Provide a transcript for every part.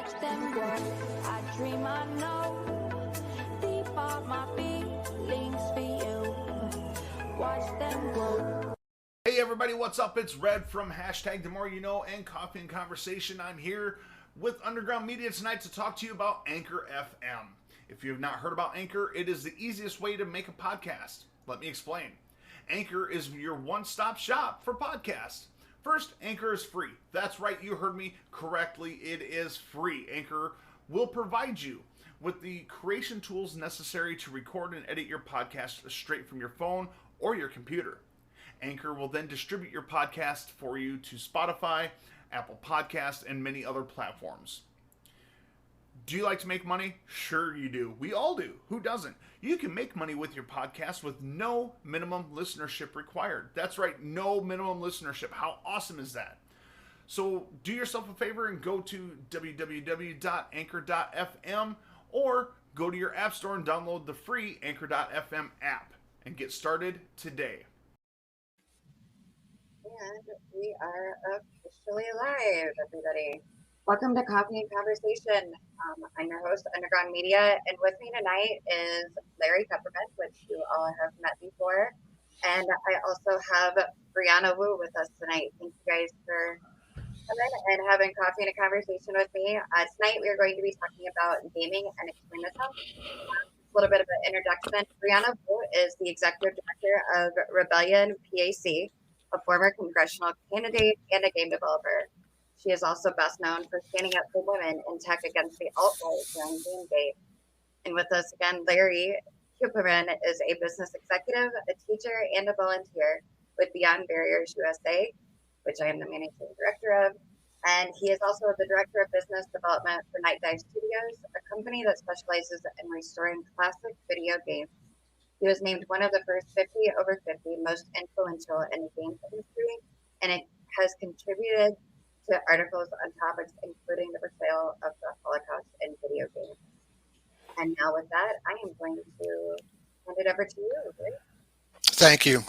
watch them grow. I dream I know deep of my feelings for you. Watch them grow. Hey everybody, what's up? It's Red from hashtag The More You Know and Coffee and Conversation. I'm here with Underground Media tonight to talk to you about Anchor FM. If you have not heard about Anchor, it is the easiest way to make a podcast. Let me explain. Anchor is your one-stop shop for podcasts. First, Anchor is free. That's right, you heard me correctly. It is free. Anchor will provide you with the creation tools necessary to record and edit your podcast straight from your phone or your computer. Anchor will then distribute your podcast for you to Spotify, Apple Podcasts, and many other platforms. Do you like to make money? Sure you do. We all do. Who doesn't? You can make money with your podcast with no minimum listenership required. That's right, no minimum listenership. How awesome is that? So do yourself a favor and go to www.anchor.fm or go to your app store and download the free Anchor.fm app and get started today. And we are officially live, everybody. Welcome to Coffee and Conversation. I'm your host, Underground Media, and with me tonight is Larry Kuperman, which you all have met before. And I also have Brianna Wu with us tonight. Thank you guys for coming and having coffee and a conversation with me. Tonight we are going to be talking about gaming and extremism. A little bit of an introduction. Brianna Wu is the executive director of Rebellion PAC, a former congressional candidate and a game developer. She is also best known for standing up for women in tech against the alt-right during Gamergate. And with us again, Larry Kuperman is a business executive, a teacher, and a volunteer with Beyond Barriers USA, which I am the managing director of. And he is also the director of business development for Nightdive Studios, a company that specializes in restoring classic video games. He was named one of the first 50 over 50 most influential in the games industry, and it has contributed to articles on topics including the portrayal of the Holocaust in video games. And now with that, I am going to hand it over to you, Rick. Thank you.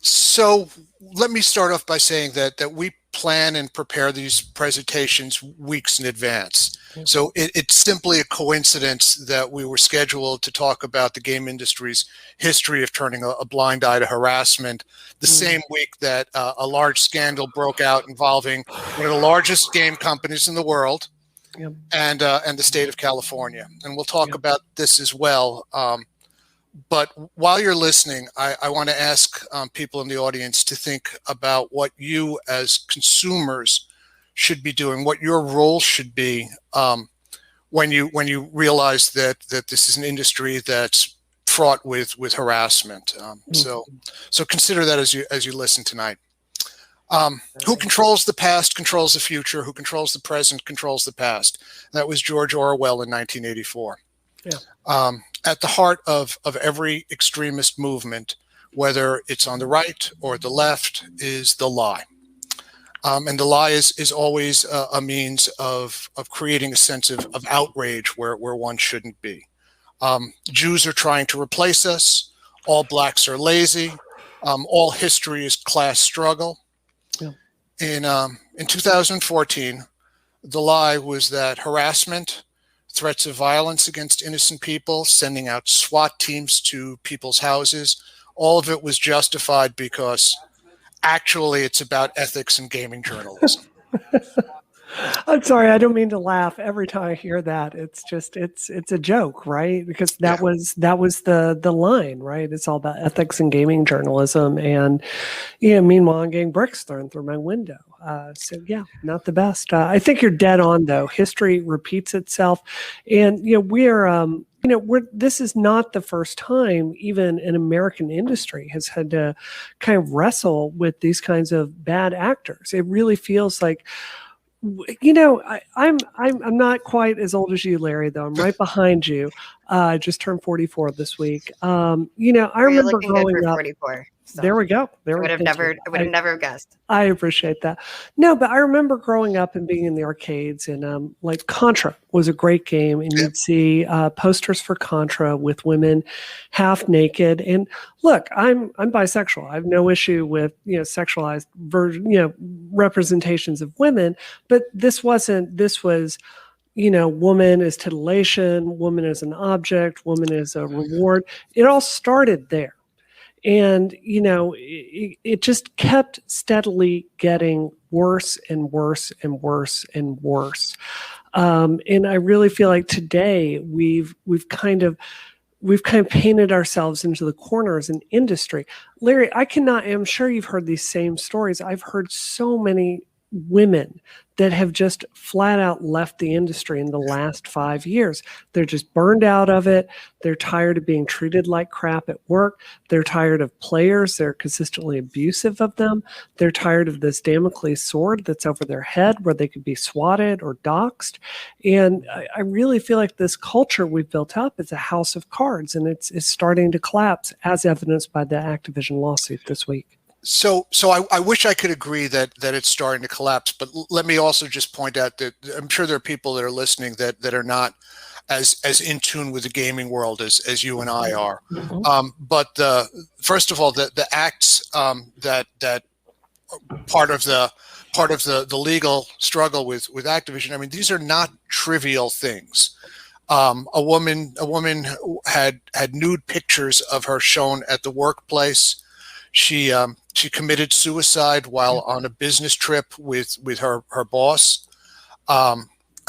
So let me start off by saying that we plan and prepare these presentations weeks in advance. So it's simply a coincidence that we were scheduled to talk about the game industry's history of turning a blind eye to harassment the same week that a large scandal broke out involving one of the largest game companies in the world and the state of California. And we'll talk about this as well. But while you're listening, I want to ask people in the audience to think about what you as consumers should be doing, what your role should be when you realize that this is an industry that's fraught with harassment. So consider that as you listen tonight. Who controls the past controls the future. Who controls the present controls the past. That was George Orwell in 1984. Yeah. At the heart of every extremist movement, whether it's on the right or the left, is the lie. And the lie is always a means of creating a sense of outrage where one shouldn't be. Jews are trying to replace us. All blacks are lazy. All history is class struggle. Yeah. In 2014, the lie was that harassment, threats of violence against innocent people, sending out SWAT teams to people's houses, all of it was justified because actually it's about ethics and gaming journalism. I'm sorry, I don't mean to laugh every time I hear that. It's just it's a joke, right? Because that was the line, right? It's all about ethics and gaming journalism, and meanwhile I'm getting bricks thrown through my window. So yeah, not the best. I think you're dead on though. History repeats itself, and this is not the first time even an American industry has had to kind of wrestle with these kinds of bad actors. It really feels like, I'm not quite as old as you, Larry, though. I'm right behind you. Just turned 44 this week. I remember growing up. 44. So there we go. I would have never guessed. I appreciate that. No, but I remember growing up and being in the arcades, and like Contra was a great game, and you'd see posters for Contra with women half naked. And look, I'm bisexual. I have no issue with sexualized representations of women, but this was woman is titillation, woman is an object, woman is a reward. It all started there. And, it just kept steadily getting worse and worse and worse and worse. And I really feel like today we've kind of painted ourselves into the corner as an industry. Larry, I'm sure you've heard these same stories. I've heard so many women that have just flat out left the industry in the last 5 years. They're just burned out of it. They're tired of being treated like crap at work. They're tired of players. They're consistently abusive of them. They're tired of this Damocles sword that's over their head where they could be swatted or doxxed. And I really feel like this culture we've built up is a house of cards, and it's starting to collapse, as evidenced by the Activision lawsuit this week. So I wish I could agree that it's starting to collapse, but let me also just point out that I'm sure there are people that are listening that are not as in tune with the gaming world as you and I are. But first of all, the acts that part of the legal struggle with Activision, I mean, these are not trivial things. A woman had nude pictures of her shown at the workplace. She committed suicide while on a business trip with her boss. I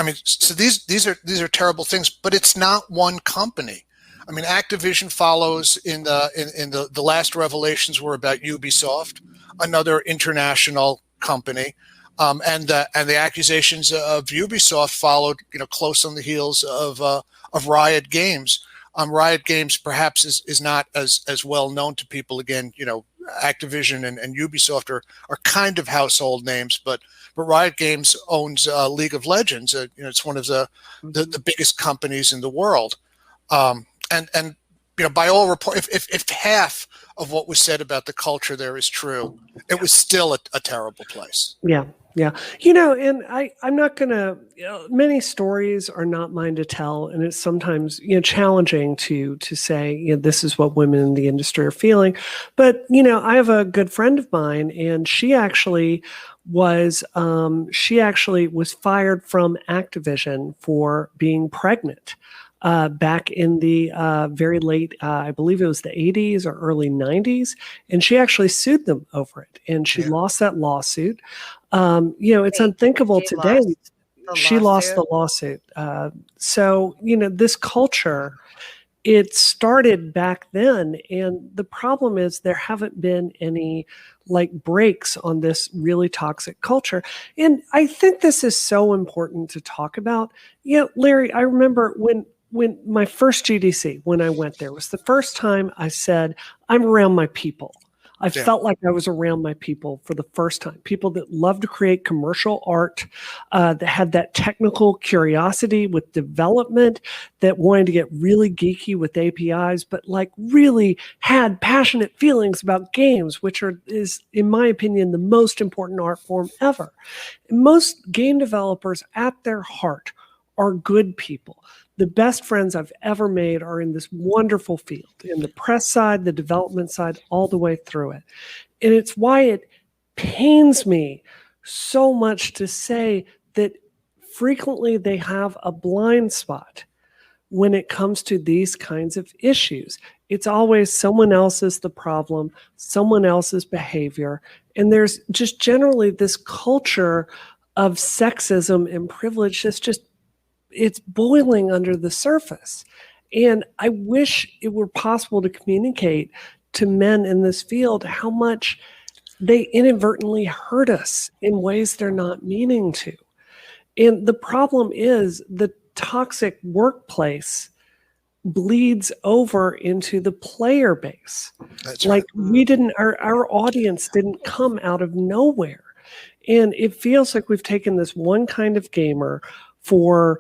mean, so these are terrible things, but it's not one company. I mean, Activision follows in the last revelations were about Ubisoft, another international company, and the accusations of Ubisoft followed close on the heels of Riot Games. Riot Games perhaps is not as well known to people. Again, Activision and Ubisoft are kind of household names, but Riot Games owns League of Legends. It's one of the biggest companies in the world. And by all reports, if half of what was said about the culture there is true, it was still a terrible place. Yeah. Yeah. And I'm not going to, many stories are not mine to tell. And it's sometimes, challenging to say, this is what women in the industry are feeling. But, I have a good friend of mine, and she actually was fired from Activision for being pregnant. Back in the very late, I believe it was the 80s or early 90s. And she actually sued them over it. And she lost that lawsuit. It's unthinkable today. She lost the lawsuit. So, this culture, it started back then. And the problem is there haven't been any breaks on this really toxic culture. And I think this is so important to talk about. Larry, I remember when my first GDC, when I went there, was the first time I said, I'm around my people. I felt like I was around my people for the first time. People that love to create commercial art, that had that technical curiosity with development, that wanted to get really geeky with APIs, but really had passionate feelings about games, which is, in my opinion, the most important art form ever. Most game developers at their heart are good people. The best friends I've ever made are in this wonderful field, in the press side, the development side, all the way through it. And it's why it pains me so much to say that frequently they have a blind spot when it comes to these kinds of issues. It's always someone else is the problem, someone else's behavior. And there's just generally this culture of sexism and privilege that's just it's boiling under the surface. And I wish it were possible to communicate to men in this field how much they inadvertently hurt us in ways they're not meaning to. And the problem is the toxic workplace bleeds over into the player base. That's right. Our audience didn't come out of nowhere. And it feels like we've taken this one kind of gamer for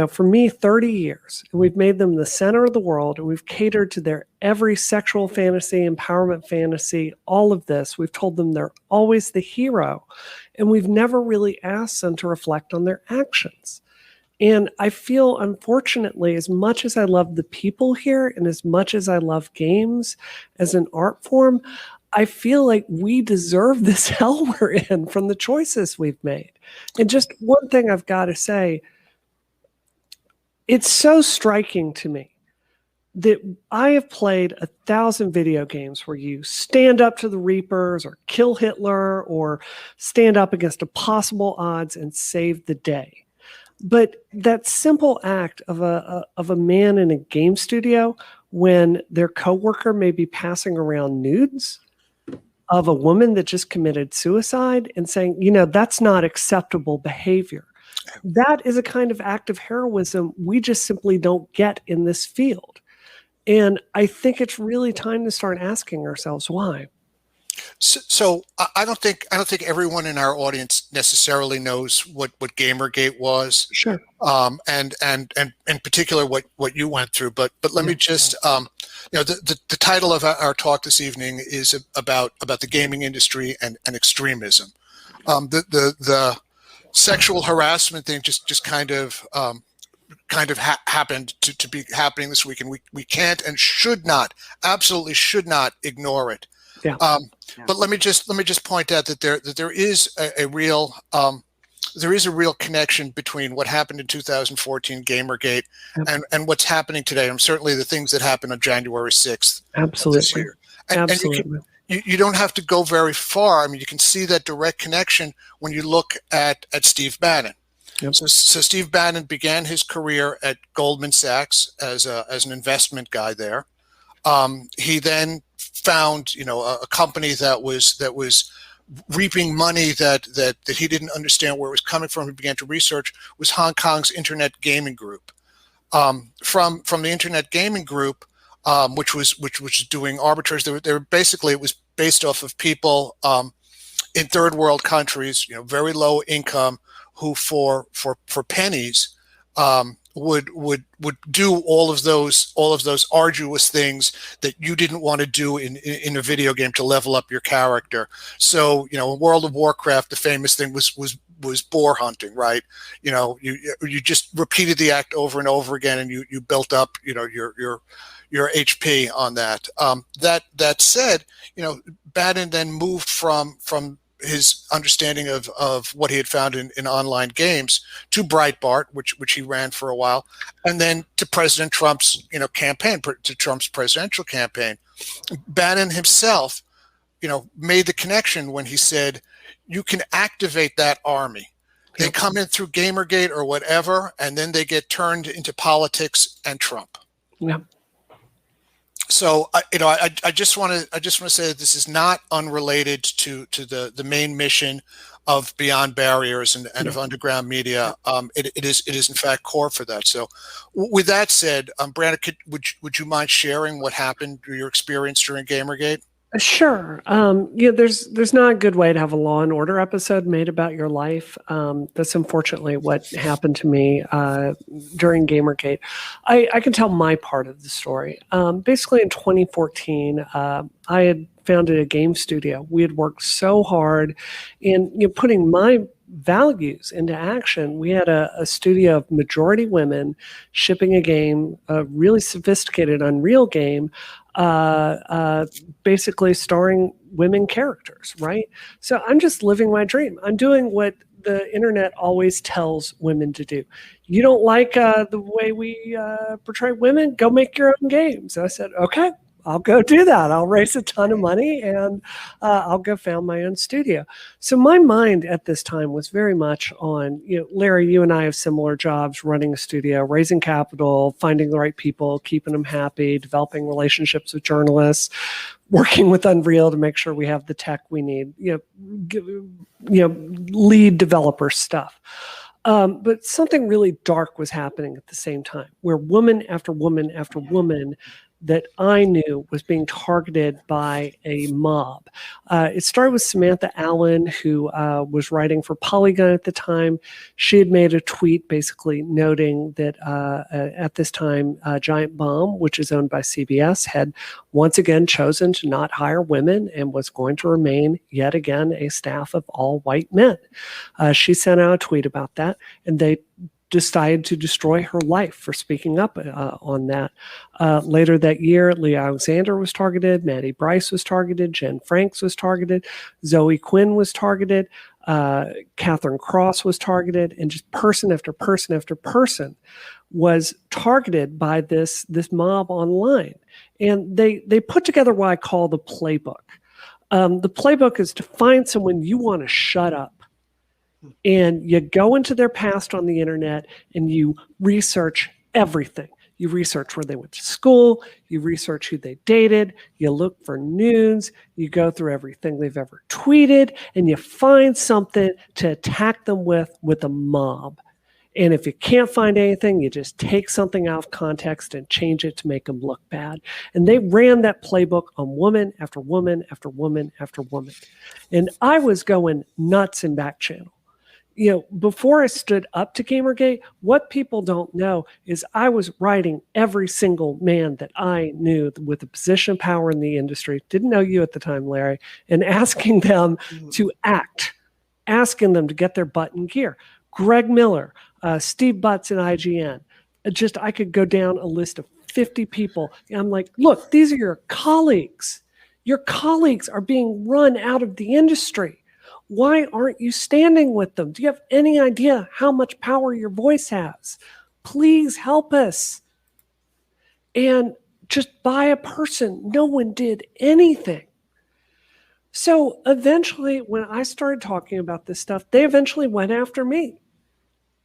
for me, 30 years, and we've made them the center of the world, and we've catered to their every sexual fantasy, empowerment fantasy, all of this. We've told them they're always the hero, and we've never really asked them to reflect on their actions. And I feel, unfortunately, as much as I love the people here and as much as I love games as an art form, I feel like we deserve this hell we're in from the choices we've made. And just one thing I've got to say, it's so striking to me that I have played 1,000 video games where you stand up to the Reapers or kill Hitler or stand up against impossible odds and save the day. But that simple act of a man in a game studio when their coworker may be passing around nudes of a woman that just committed suicide and saying, that's not acceptable behavior. That is a kind of act of heroism we just simply don't get in this field. And I think it's really time to start asking ourselves why. So I don't think everyone in our audience necessarily knows what Gamergate was. Sure. And in particular what you went through. But let me just the title of our talk this evening is about the gaming industry and extremism. The sexual harassment thing just kind of happened to be happening this week, and we can't and absolutely should not ignore it. Yeah. But let me just point out that there is a real connection between what happened in 2014 Gamergate and what's happening today, and certainly the things that happened on January 6th. Absolutely. This year. Absolutely. And you don't have to go very far. I mean, you can see that direct connection when you look at Steve Bannon. Yep. So Steve Bannon began his career at Goldman Sachs as an investment guy there. He then found a company that was reaping money that he didn't understand where it was coming from. He began to research was Hong Kong's Internet Gaming Group. From the Internet Gaming Group, which was doing arbiters. They were basically, it was based off of people in third world countries, very low income, who for pennies would do all of those arduous things that you didn't want to do in a video game to level up your character. So in World of Warcraft, the famous thing was boar hunting, right? You just repeated the act over and over again, and you built up your HP on that. That said, Bannon then moved from his understanding of what he had found in online games to Breitbart, which he ran for a while, and then to President Trump's campaign, to Trump's presidential campaign. Bannon himself, made the connection when he said, you can activate that army. They come in through Gamergate or whatever, and then they get turned into politics and Trump. Yeah. So I just want to say that this is not unrelated to the main mission of Beyond Barriers and of Underground Media. It is in fact core for that. So with that said, Brianna, would you mind sharing what happened, your experience during Gamergate? Sure. There's not a good way to have a Law and Order episode made about your life. That's unfortunately what happened to me during Gamergate. I can tell my part of the story. Basically, in 2014, I had founded a game studio. We had worked so hard in putting my values into action. We had a studio of majority women shipping a game, a really sophisticated Unreal game, basically starring women characters, right? So I'm just living my dream. I'm doing what the internet always tells women to do. You don't like the way we portray women? Go make your own games. I said, okay, I'll go do that. I'll raise a ton of money and I'll go found my own studio. So my mind at this time was very much on, Larry, you and I have similar jobs, running a studio, raising capital, finding the right people, keeping them happy, developing relationships with journalists, working with Unreal to make sure we have the tech we need, lead developer stuff. But something really dark was happening at the same time, where woman after woman after woman that I knew was being targeted by a mob. It started with Samantha Allen, who was writing for Polygon at the time. She had made a tweet basically noting that at this time, Giant Bomb, which is owned by CBS, had once again chosen to not hire women and was going to remain yet again a staff of all white men. She sent out a tweet about that, and they decided to destroy her life for speaking up on that. Later that year, Lee Alexander was targeted, Maddie Bryce was targeted, Jen Franks was targeted, Zoe Quinn was targeted, Catherine Cross was targeted, and just person after person after person was targeted by this mob online. And they put together what I call the playbook. The playbook is to find someone you want to shut up. And you go into their past on the internet and you research everything. You research where they went to school, you research who they dated, you look for news, you go through everything they've ever tweeted, and you find something to attack them with a mob. And if you can't find anything, you just take something out of context and change it to make them look bad. And they ran that playbook on woman after woman after woman after woman. And I was going nuts in back channel. You know, before I stood up to Gamergate, what people don't know is I was writing every single man that I knew with a position of power in the industry, didn't know you at the time, Larry, and asking them to act, asking them to get their butt in gear. Greg Miller, Steve Butts in IGN. I could go down a list of 50 people. And I'm like, look, these are your colleagues. Your colleagues are being run out of the industry. Why aren't you standing with them? Do you have any idea how much power your voice has? Please help us. And just by a person, no one did anything. So eventually, when I started talking about this stuff, they eventually went after me.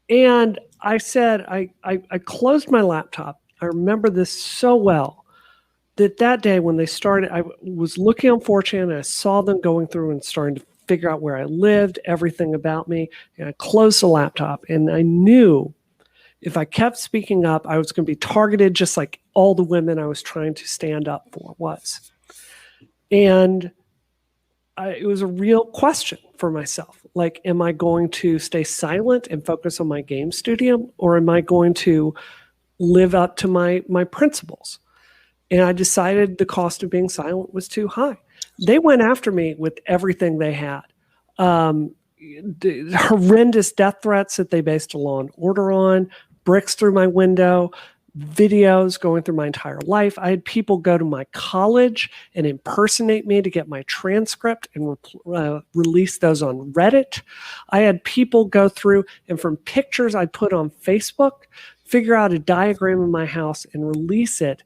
And I said, I closed my laptop. I remember this so well. That day when they started, I was looking on 4chan and I saw them going through and starting to figure out where I lived, everything about me. And I closed the laptop, and I knew if I kept speaking up, I was going to be targeted just like all the women I was trying to stand up for was. And it was a real question for myself. Like, am I going to stay silent and focus on my game studio, or am I going to live up to my principles? And I decided the cost of being silent was too high. They went after me with everything they had. The horrendous death threats that they based a Law and Order on, bricks through my window, videos going through my entire life. I had people go to my college and impersonate me to get my transcript and release those on Reddit. I had people go through and from pictures I put on Facebook, figure out a diagram in my house and release it,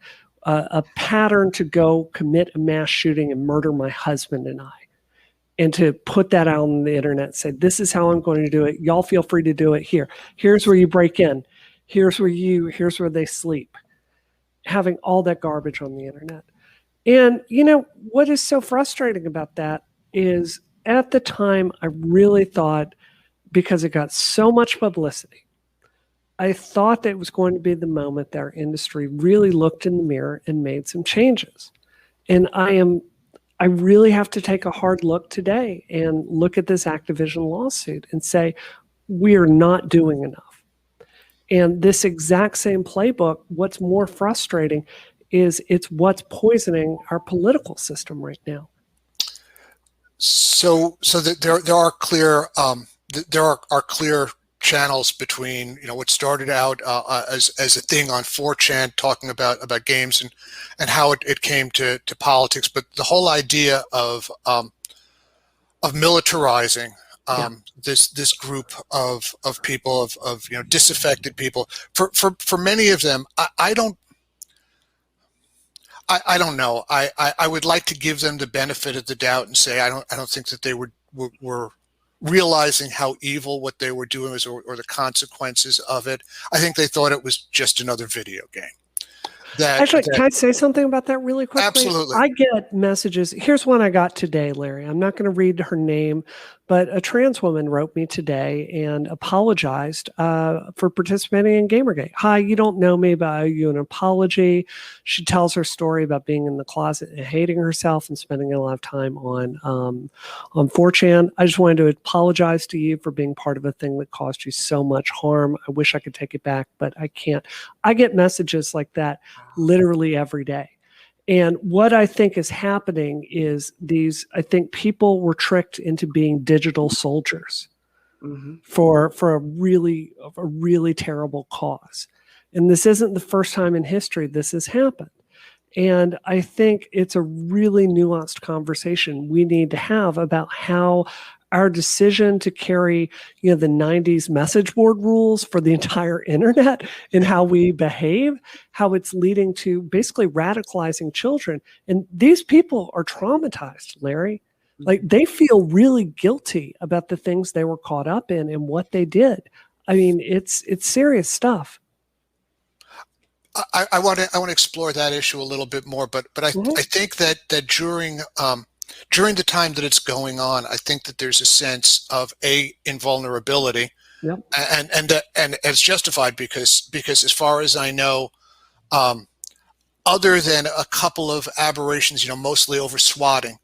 a pattern to go commit a mass shooting and murder my husband and I. And to put that out on the internet, say, this is how I'm going to do it. Y'all feel free to do it here. Here's where you break in. Here's where they sleep. Having all that garbage on the internet. And, you know, what is so frustrating about that is at the time, I really thought, because it got so much publicity, I thought that it was going to be the moment that our industry really looked in the mirror and made some changes. And I really have to take a hard look today and look at this Activision lawsuit and say, we are not doing enough. And this exact same playbook, what's more frustrating is it's what's poisoning our political system right now. So that there are clear clear channels between, you know, what started out as a thing on 4chan talking about games and how it came to politics, but the whole idea of militarizing this group of people of you know, disaffected people for many of them, I don't know. I would like to give them the benefit of the doubt and say I don't think that they were realizing how evil what they were doing was, or the consequences of it. I think they thought it was just another video game. Actually, can I say something about that really quickly? Absolutely. I get messages. Here's one I got today, Larry. I'm not going to read her name, But a trans woman wrote me today and apologized for participating in Gamergate. Hi, you don't know me, but I owe you an apology. She tells her story about being in the closet and hating herself and spending a lot of time on 4chan. I just wanted to apologize to you for being part of a thing that caused you so much harm. I wish I could take it back, but I can't. I get messages like that literally every day. And what I think is happening is I think people were tricked into being digital soldiers for a really terrible cause. And this isn't the first time in history this has happened. And I think it's a really nuanced conversation we need to have about how our decision to carry, the 90s message board rules for the entire internet and how we behave, how it's leading to basically radicalizing children. And these people are traumatized, Larry. Like, they feel really guilty about the things they were caught up in and what they did. I mean, it's serious stuff. I want to explore that issue a little bit more, but I think that during the time that it's going on, I think that there's a sense of invulnerability, and it's justified because as far as I know, other than a couple of aberrations, mostly over swatting,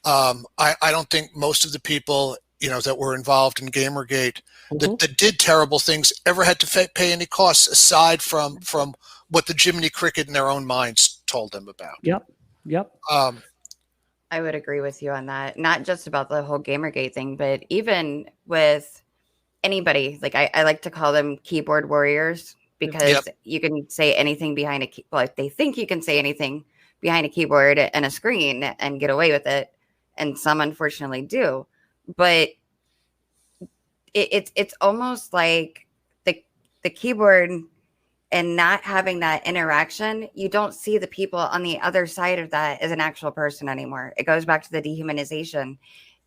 I don't think most of the people that were involved in Gamergate that did terrible things ever had to pay any costs aside from what the Jiminy Cricket in their own minds told them about. Yep. I would agree with you on that. Not just about the whole Gamergate thing, but even with anybody, like I like to call them keyboard warriors, because you can say anything behind they think you can say anything behind a keyboard and a screen and get away with it. And some unfortunately do, but it's almost like the keyboard and not having that interaction, you don't see the people on the other side of that as an actual person anymore. It goes back to the dehumanization.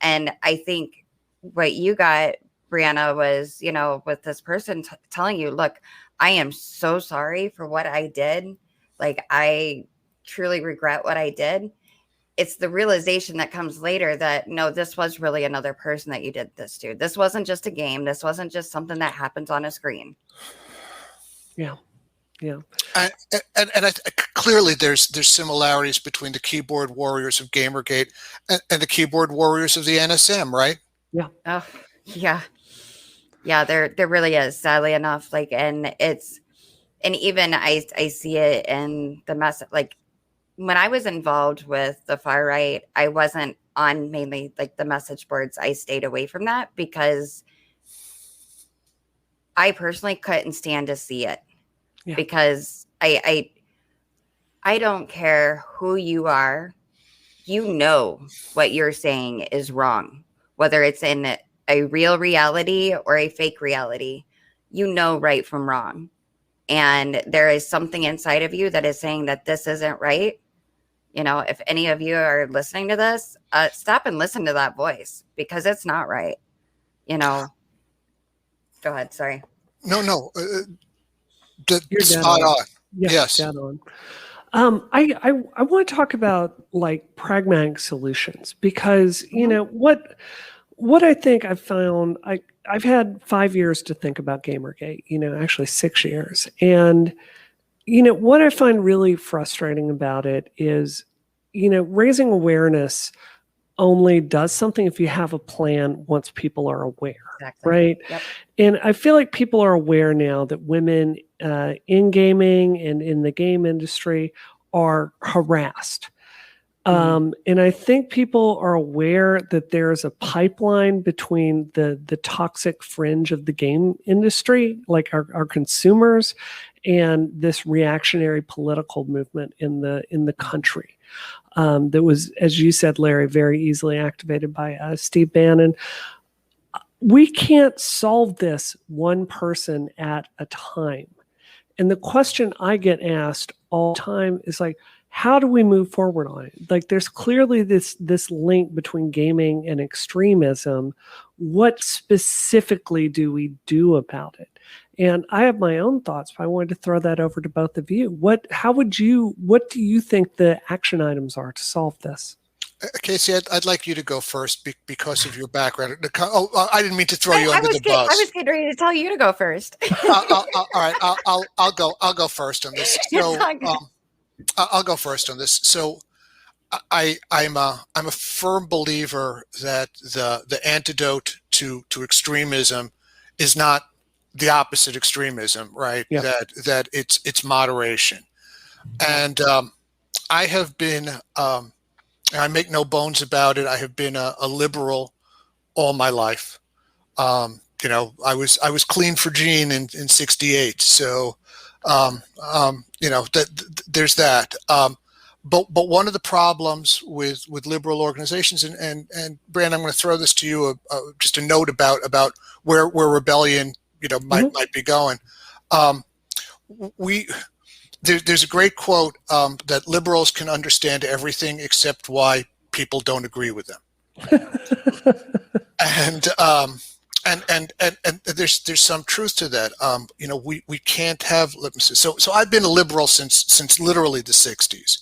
And I think what you got, Brianna, was, with this person telling you, look, I am so sorry for what I did. Like, I truly regret what I did. It's the realization that comes later that, no, this was really another person that you did this to. This wasn't just a game. This wasn't just something that happens on a screen. Yeah. And clearly there's similarities between the keyboard warriors of Gamergate and the keyboard warriors of the NSM, right? Yeah. Oh, yeah. Yeah, there really is, sadly enough. Like, and even I see it in the mess. Like, when I was involved with the far right, I wasn't on mainly like the message boards. I stayed away from that because I personally couldn't stand to see it. Yeah. Because I don't care who you are, what you're saying is wrong, whether it's in a real reality or a fake reality, right from wrong. And there is something inside of you that is saying that this isn't right. If any of you are listening to this, stop and listen to that voice, because it's not right. Go ahead. Sorry. No. You're spot on. Yes. Dead on. I want to talk about like pragmatic solutions, because what I think I've found, I've had 5 years to think about Gamergate, actually 6 years. And, what I find really frustrating about it is, raising awareness only does something if you have a plan once people are aware, right? Yep. And I feel like people are aware now that women in gaming and in the game industry are harassed. And I think people are aware that there's a pipeline between the toxic fringe of the game industry, like our consumers, and this reactionary political movement in the country. That was, as you said, Larry, very easily activated by Steve Bannon. We can't solve this one person at a time. And the question I get asked all the time is like, how do we move forward on it? Like, there's clearly this link between gaming and extremism. What specifically do we do about it? And I have my own thoughts, but I wanted to throw that over to both of you. What do you think the action items are to solve this? Casey, I'd like you to go first because of your background. I didn't mean to throw you under the bus. I was getting ready to tell you to go first. All right, I'll go first on this. So I'll go first on this. So I'm a firm believer that the antidote to extremism is not the opposite extremism, right? Yeah. That it's moderation, and I have been. I make no bones about it. I have been a liberal all my life. You know, I was clean for Gene in '68. So, you know, there's that. But one of the problems with liberal organizations, and Brand, I'm going to throw this to you, just a note about where rebellion, you know, might be going. There's a great quote that liberals can understand everything except why people don't agree with them, and there's some truth to that. You know, we can't have. Let me see. So I've been a liberal since literally the '60s.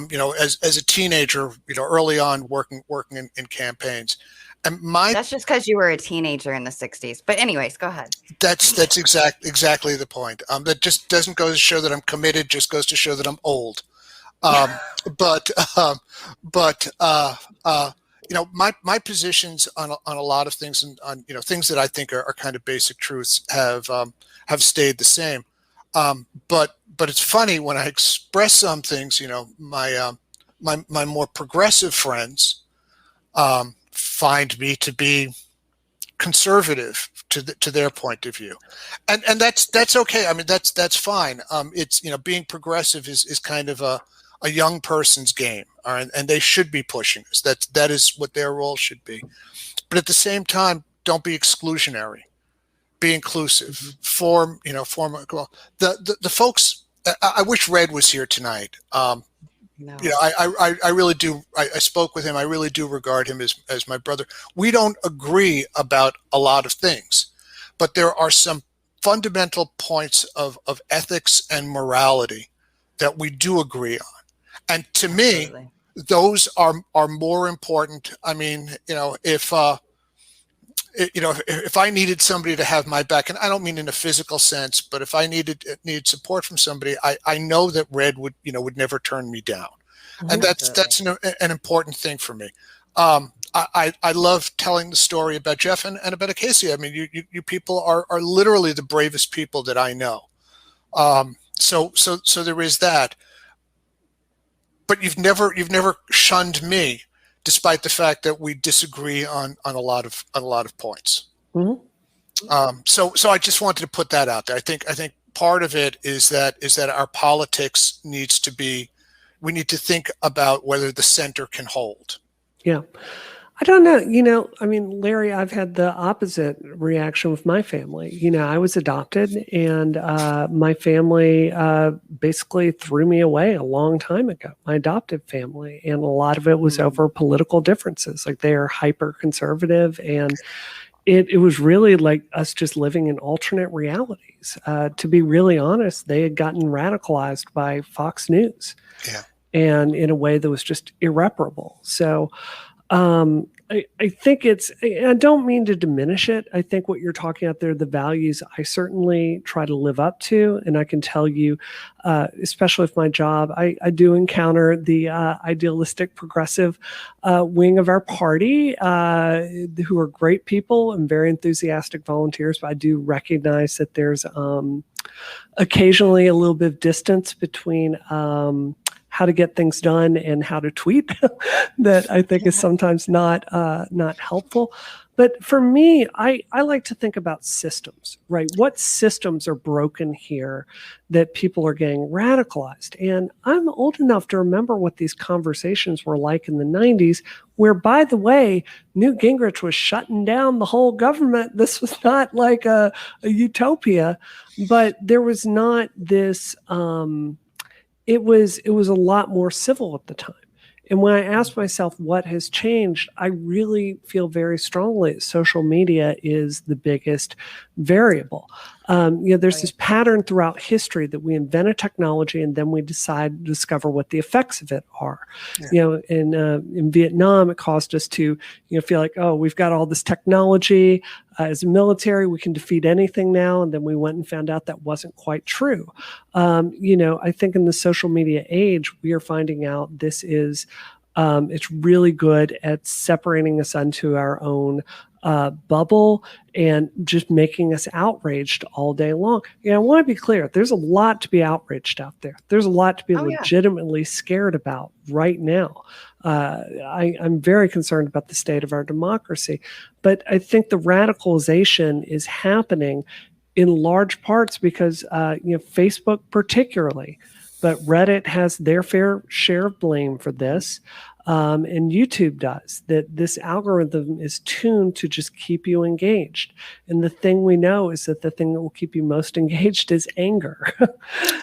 You know, as a teenager, you know, early on working in campaigns. And that's just because you were a teenager in the '60s. But anyways, go ahead. That's exactly the point. That just doesn't go to show that I'm committed. Just goes to show that I'm old. But you know, my positions on a lot of things, and on, you know, things that I think are kind of basic truths have stayed the same. But it's funny when I express some things. You know, my more progressive friends find me to be conservative to their point of view, and that's okay. I mean, that's fine. It's, you know, being progressive is kind of a young person's game, all right, and they should be pushing us. That is what their role should be. But at the same time, don't be exclusionary. Be inclusive. Form well, the folks. I wish Red was here tonight. No. You know, I really do. I spoke with him. I really do regard him as my brother. We don't agree about a lot of things, but there are some fundamental points of ethics and morality that we do agree on. And to me, those are more important. I mean, you know, if I needed somebody to have my back, and I don't mean in a physical sense, but if I needed support from somebody, I know that Red would never turn me down. And that's an important thing for me. I love telling the story about Jeff and about Casey. I mean, you people are literally the bravest people that I know. So there is that. But you've never shunned me, despite the fact that we disagree on a lot of points. Mm-hmm. So I just wanted to put that out there. I think part of it is that our politics needs to be. We need to think about whether the center can hold. Yeah. I don't know. You know, I mean, Larry, I've had the opposite reaction with my family. You know, I was adopted, and my family basically threw me away a long time ago, my adoptive family. And a lot of it was over political differences. Like, they are hyper conservative, and it was really like us just living in alternate realities. To be really honest, they had gotten radicalized by Fox News. Yeah. And in a way that was just irreparable. So I think I don't mean to diminish it. I think what you're talking about there, the values, I certainly try to live up to. And I can tell you, especially with my job, I do encounter the idealistic progressive wing of our party, who are great people and very enthusiastic volunteers. But I do recognize that there's occasionally a little bit of distance between how to get things done and how to tweet that I think is sometimes not helpful. But for me, I like to think about systems, right? What systems are broken here that people are getting radicalized? And I'm old enough to remember what these conversations were like in the 90s, where, by the way, Newt Gingrich was shutting down the whole government. This was not like a utopia, but there was not this... It was a lot more civil at the time. And when I asked myself what has changed, I really feel very strongly that social media is the biggest variable. There's this pattern throughout history that we invent a technology and then we discover what the effects of it are. Yeah. In Vietnam, it caused us to feel like, oh, we've got all this technology. As a military, we can defeat anything now. And then we went and found out that wasn't quite true. I think in the social media age, we are finding out this is, it's really good at separating us onto our own bubble and just making us outraged all day long. I want to be clear. There's a lot to be outraged out there. There's a lot to be legitimately scared about right now. I'm very concerned about the state of our democracy, but I think the radicalization is happening in large parts because, Facebook particularly, but Reddit has their fair share of blame for this. And YouTube does, that this algorithm is tuned to just keep you engaged. And the thing we know is that the thing that will keep you most engaged is anger.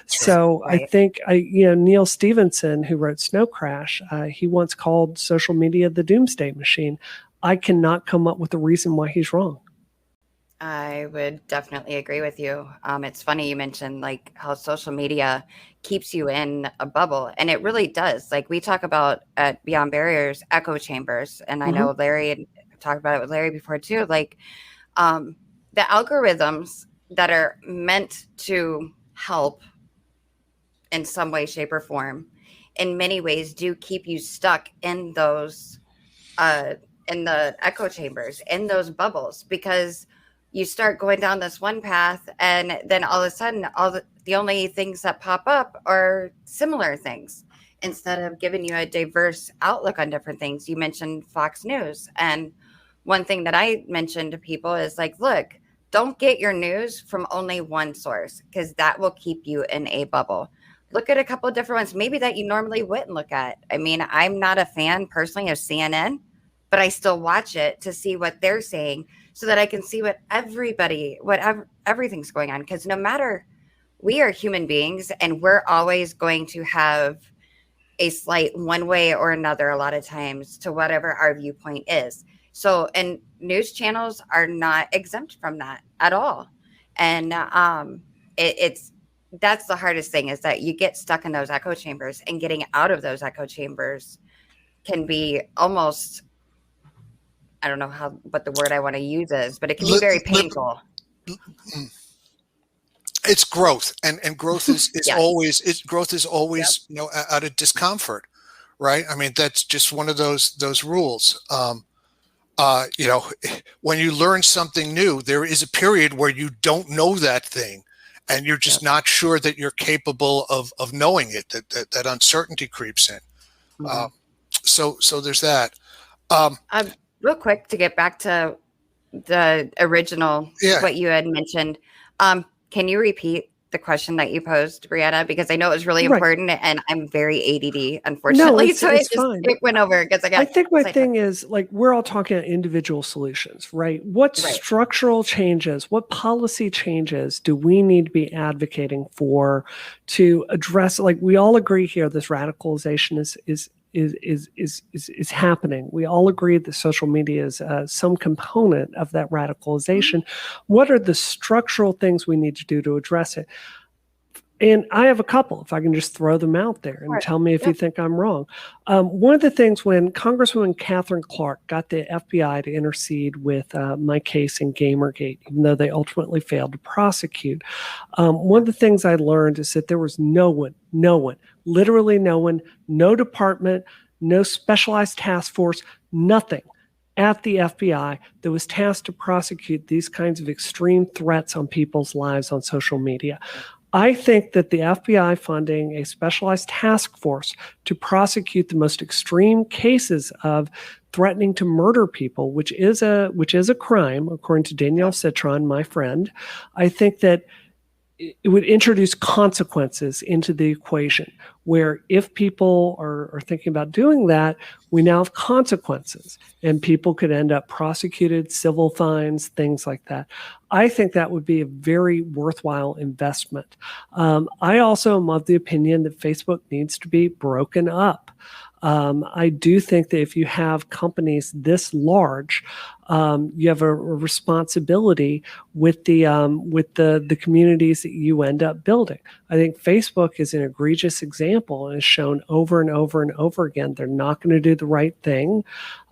So right. I think, Neil Stephenson, who wrote Snow Crash, he once called social media the doomsday machine. I cannot come up with a reason why he's wrong. I would definitely agree with you. It's funny you mentioned like how social media keeps you in a bubble, and it really does. Like we talk about at Beyond Barriers, echo chambers, and I know Larry had talked about it with Larry before too. Like the algorithms that are meant to help in some way, shape, or form, in many ways, do keep you stuck in those in the echo chambers, in those bubbles, because you start going down this one path and then all of a sudden the only things that pop up are similar things instead of giving you a diverse outlook on different things. You mentioned Fox News. And one thing that I mentioned to people is like, look, don't get your news from only one source because that will keep you in a bubble. Look at a couple of different ones, maybe that you normally wouldn't look at. I mean, I'm not a fan personally of CNN, but I still watch it to see what they're saying so that I can see what everything's going on. Because no matter, we are human beings and we're always going to have a slight one way or another a lot of times to whatever our viewpoint is. So, and news channels are not exempt from that at all. And that's the hardest thing, is that you get stuck in those echo chambers, and getting out of those echo chambers can be almost, I don't know what the word I want to use is, but it can be very painful. It's growth, and growth is always out of discomfort, right? I mean, that's just one of those rules. When you learn something new, there is a period where you don't know that thing, and you're just not sure that you're capable of knowing it. That uncertainty creeps in. So there's that. Real quick, to get back to the original, what you had mentioned, can you repeat the question that you posed, Brianna? Because I know it was really important, and I'm very ADD, unfortunately. No, it went over because I think my thing is, like, we're all talking about individual solutions, right? What structural changes, what policy changes do we need to be advocating for to address? Like, we all agree here, this radicalization is happening. We all agree that social media is some component of that radicalization. What are the structural things we need to do to address it? And I have a couple, if I can just throw them out there and tell me if you think I'm wrong. One of the things, when Congresswoman Catherine Clark got the FBI to intercede with my case in Gamergate, even though they ultimately failed to prosecute, one of the things I learned is that there was no one, literally no one, no department, no specialized task force, nothing at the FBI that was tasked to prosecute these kinds of extreme threats on people's lives on social media. I think that the FBI funding a specialized task force to prosecute the most extreme cases of threatening to murder people, which is a crime, according to Danielle Citron, my friend, I think that it would introduce consequences into the equation, where if people are thinking about doing that, we now have consequences, and people could end up prosecuted, civil fines, things like that. I think that would be a very worthwhile investment. I also am of the opinion that Facebook needs to be broken up. I do think that if you have companies this large, you have a responsibility with the communities that you end up building. I think Facebook is an egregious example and has shown over and over and over again they're not going to do the right thing.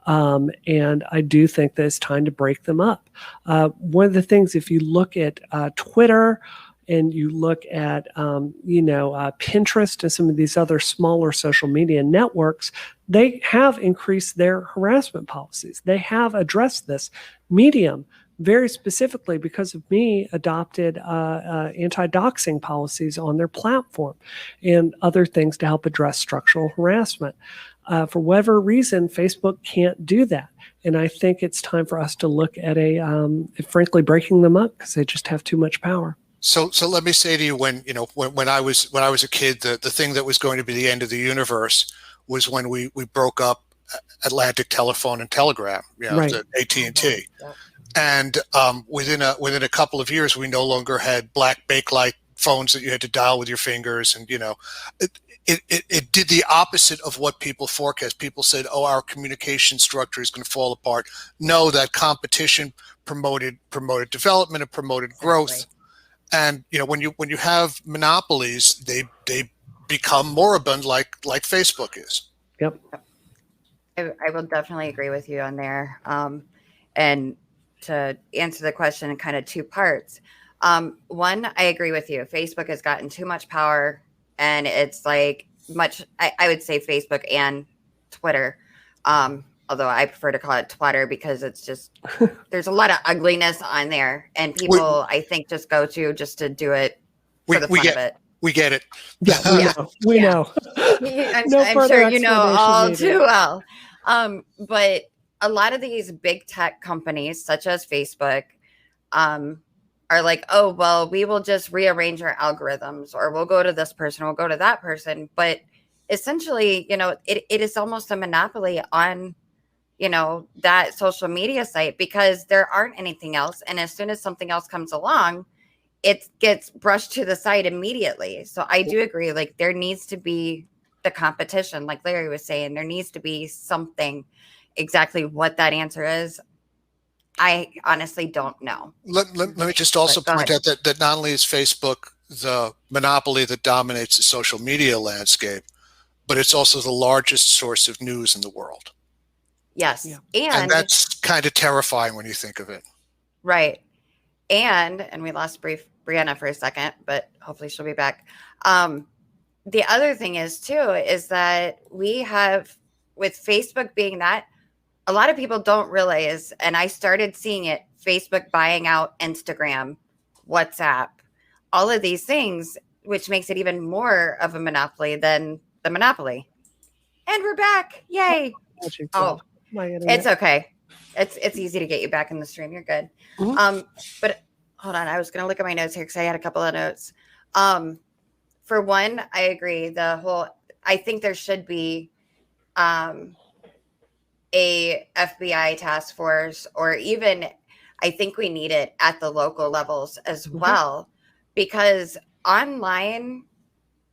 And I do think that it's time to break them up. One of the things, if you look at Twitter and you look at Pinterest and some of these other smaller social media networks, they have increased their harassment policies. They have addressed this. Medium, very specifically because of me, adopted anti-doxing policies on their platform and other things to help address structural harassment. For whatever reason, Facebook can't do that. And I think it's time for us to look at frankly, breaking them up because they just have too much power. So let me say to you, when I was a kid, the thing that was going to be the end of the universe was when we broke up Atlantic Telephone and Telegram, Right. the AT&T. And within a couple of years, we no longer had black Bakelite phones that you had to dial with your fingers, and it did the opposite of what people forecast. People said, "Oh, our communication structure is going to fall apart." No, that competition promoted development and promoted growth. Exactly. And when you have monopolies, they become moribund like Facebook is. Yep. I will definitely agree with you on there. And to answer the question in kind of two parts. One, I agree with you. Facebook has gotten too much power, and it's like I would say Facebook and Twitter. Although I prefer to call it Twitter because it's just, there's a lot of ugliness on there, and people, I think, just go to do it for the fun of it. We get it. Yeah, we know. I'm sure you know all too well. But a lot of these big tech companies, such as Facebook, are like, oh, well, we will just rearrange our algorithms, or we'll go to this person, we'll go to that person. But essentially, it is almost a monopoly on that social media site because there aren't anything else. And as soon as something else comes along, it gets brushed to the side immediately. So I do agree, like there needs to be the competition, like Larry was saying, there needs to be something. Exactly what that answer is, I honestly don't know. Let me just also point out that not only is Facebook the monopoly that dominates the social media landscape, but it's also the largest source of news in the world. Yes. Yeah. And that's kind of terrifying when you think of it. Right. And we lost Brianna for a second, but hopefully she'll be back. The other thing is that we have, with Facebook being that, a lot of people don't realize, and I started seeing it, Facebook buying out Instagram, WhatsApp, all of these things, which makes it even more of a monopoly than the monopoly. And we're back. Yay. Oh, it's okay. It's easy to get you back in the stream. You're good. Mm-hmm. But hold on. I was going to look at my notes here because I had a couple of notes. For one, I agree. I think there should be a FBI task force, or even I think we need it at the local levels as well, because online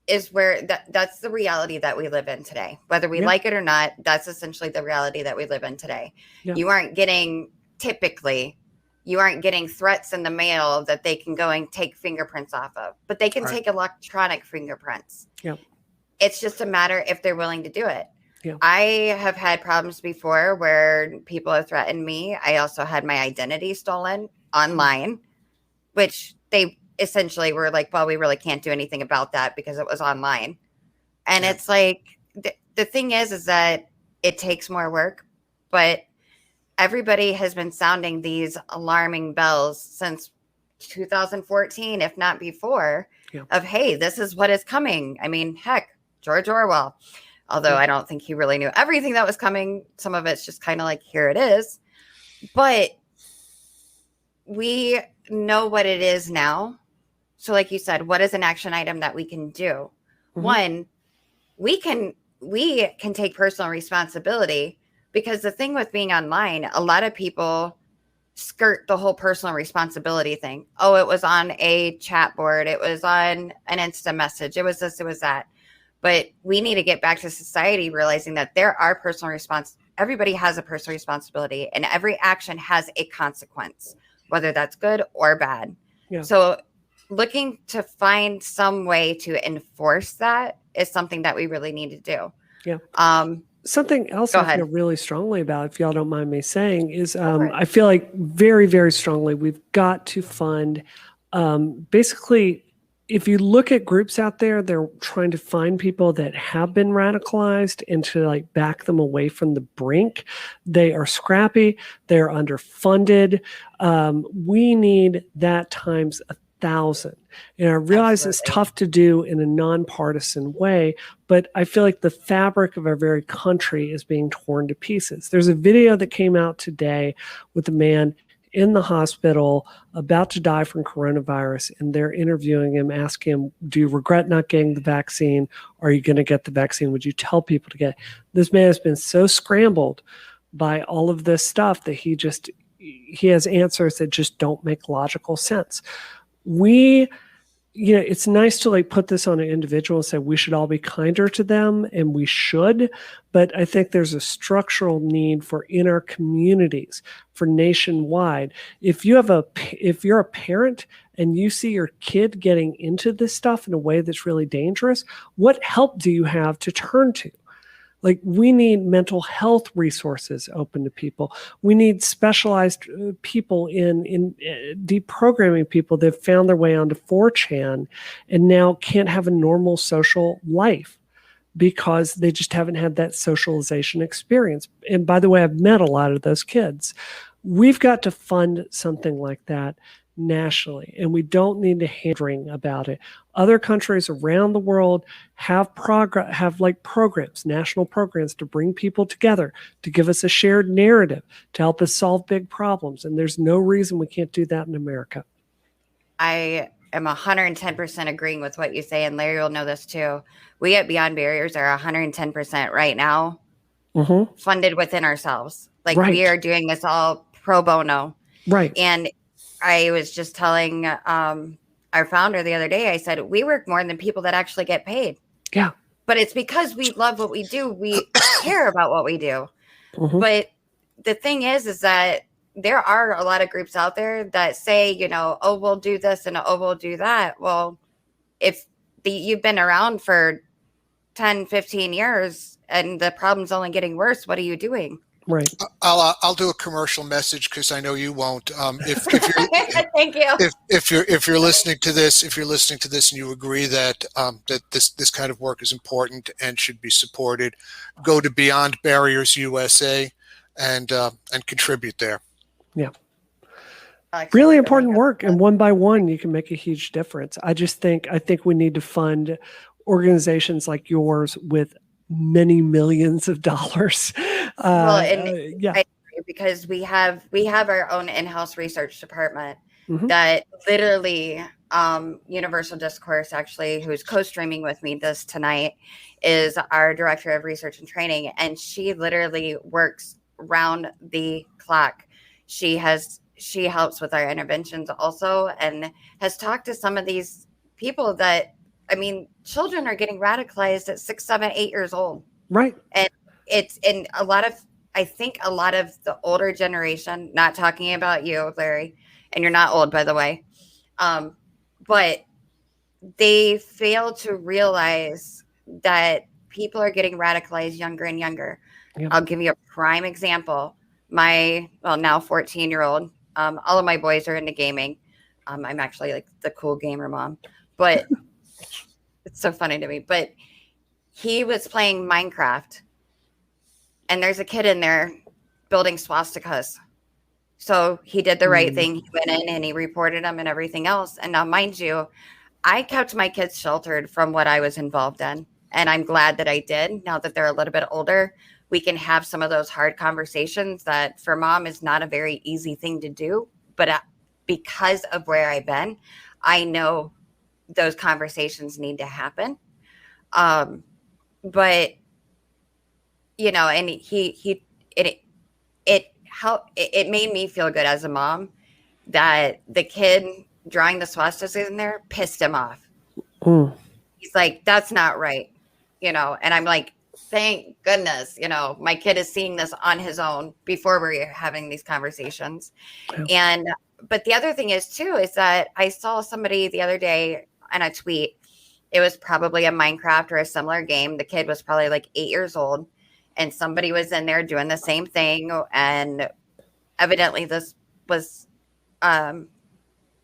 is where that's the reality that we live in today. Whether we like it or not, that's essentially the reality that we live in today. Yeah. You aren't getting threats in the mail that they can go and take fingerprints off of, but they can take electronic fingerprints. Yeah. It's just a matter if they're willing to do it. Yeah. I have had problems before where people have threatened me. I also had my identity stolen online, which they essentially were like, well, we really can't do anything about that because it was online. And it's like, the thing is that it takes more work, but everybody has been sounding these alarming bells since 2014, if not before, of, hey, this is what is coming. I mean, heck, George Orwell. Although I don't think he really knew everything that was coming. Some of it's just kind of like, here it is. But we know what it is now. So like you said, what is an action item that we can do? Mm-hmm. One, we can take personal responsibility, because the thing with being online, a lot of people skirt the whole personal responsibility thing. Oh, it was on a chat board. It was on an Insta message. It was this, it was that. But we need to get back to society realizing that there are everybody has a personal responsibility, and every action has a consequence, whether that's good or bad. Yeah. So looking to find some way to enforce that is something that we really need to do. Yeah. Something else Go I ahead. feel really strongly about, if y'all don't mind me saying, is I feel like very, very strongly we've got to fund basically, if you look at groups out there, they're trying to find people that have been radicalized and to like back them away from the brink. They are scrappy. They're underfunded. We need that times 1,000. And I realize it's tough to do in a nonpartisan way, but I feel like the fabric of our very country is being torn to pieces. There's a video that came out today with a man in the hospital about to die from coronavirus, and they're interviewing him, asking him, do you regret not getting the vaccine? Are you going to get the vaccine? Would you tell people to get it? This man has been so scrambled by all of this stuff that he has answers that just don't make logical sense. It's nice to like put this on an individual and say we should all be kinder to them, and we should, but I think there's a structural need for in our communities, for nationwide. If you're a parent and you see your kid getting into this stuff in a way that's really dangerous, what help do you have to turn to? Like, we need mental health resources open to people. We need specialized people in deprogramming people that have found their way onto 4chan and now can't have a normal social life because they just haven't had that socialization experience. And by the way, I've met a lot of those kids. We've got to fund something like that nationally, and we don't need to hand-wring about it. Other countries around the world have programs, national programs to bring people together, to give us a shared narrative, to help us solve big problems. And there's no reason we can't do that in America. I am 110% agreeing with what you say, and Larry will know this too. We at Beyond Barriers are 110% right now funded within ourselves. Like, we are doing this all pro bono. Right. And I was just telling our founder the other day, I said, we work more than people that actually get paid. Yeah. But it's because we love what we do. We care about what we do. But the thing is that there are a lot of groups out there that say, oh, we'll do this and oh, we'll do that. Well, if you've been around for 10, 15 years and the problem's only getting worse, what are you doing? Right. I'll do a commercial message because I know you won't. If you're, Thank you. If you're listening to this, and you agree that that this kind of work is important and should be supported, go to Beyond Barriers USA and contribute there. Yeah. Really important work, and one by one you can make a huge difference. I think we need to fund organizations like yours with many millions of dollars. Because we have our own in-house research department that literally Universal Discourse, actually, who's co-streaming with me this tonight, is our director of research and training, and she literally works round the clock. She helps with our interventions also, and has talked to some of these people that, children are getting radicalized at 6, 7, 8 years old. Right. And I think a lot of the older generation, not talking about you, Larry, and you're not old, by the way, but they fail to realize that people are getting radicalized younger and younger. Yep. I'll give you a prime example. My, now 14-year-old, all of my boys are into gaming. I'm actually like the cool gamer mom, but it's so funny to me. But he was playing Minecraft, and there's a kid in there building swastikas. So he did the right thing. He went in and he reported them and everything else. And now, mind you, I kept my kids sheltered from what I was involved in. And I'm glad that I did. Now that they're a little bit older, we can have some of those hard conversations that for mom is not a very easy thing to do. But because of where I've been, I know those conversations need to happen. But, and it made me feel good as a mom that the kid drawing the swastikas in there pissed him off. He's like, that's not right. and I'm like, thank goodness, my kid is seeing this on his own before we're having these conversations. Yeah. But the other thing is too, is that I saw somebody the other day on a tweet. It was probably a Minecraft or a similar game. The kid was probably like 8 years old, and somebody was in there doing the same thing. And evidently this was a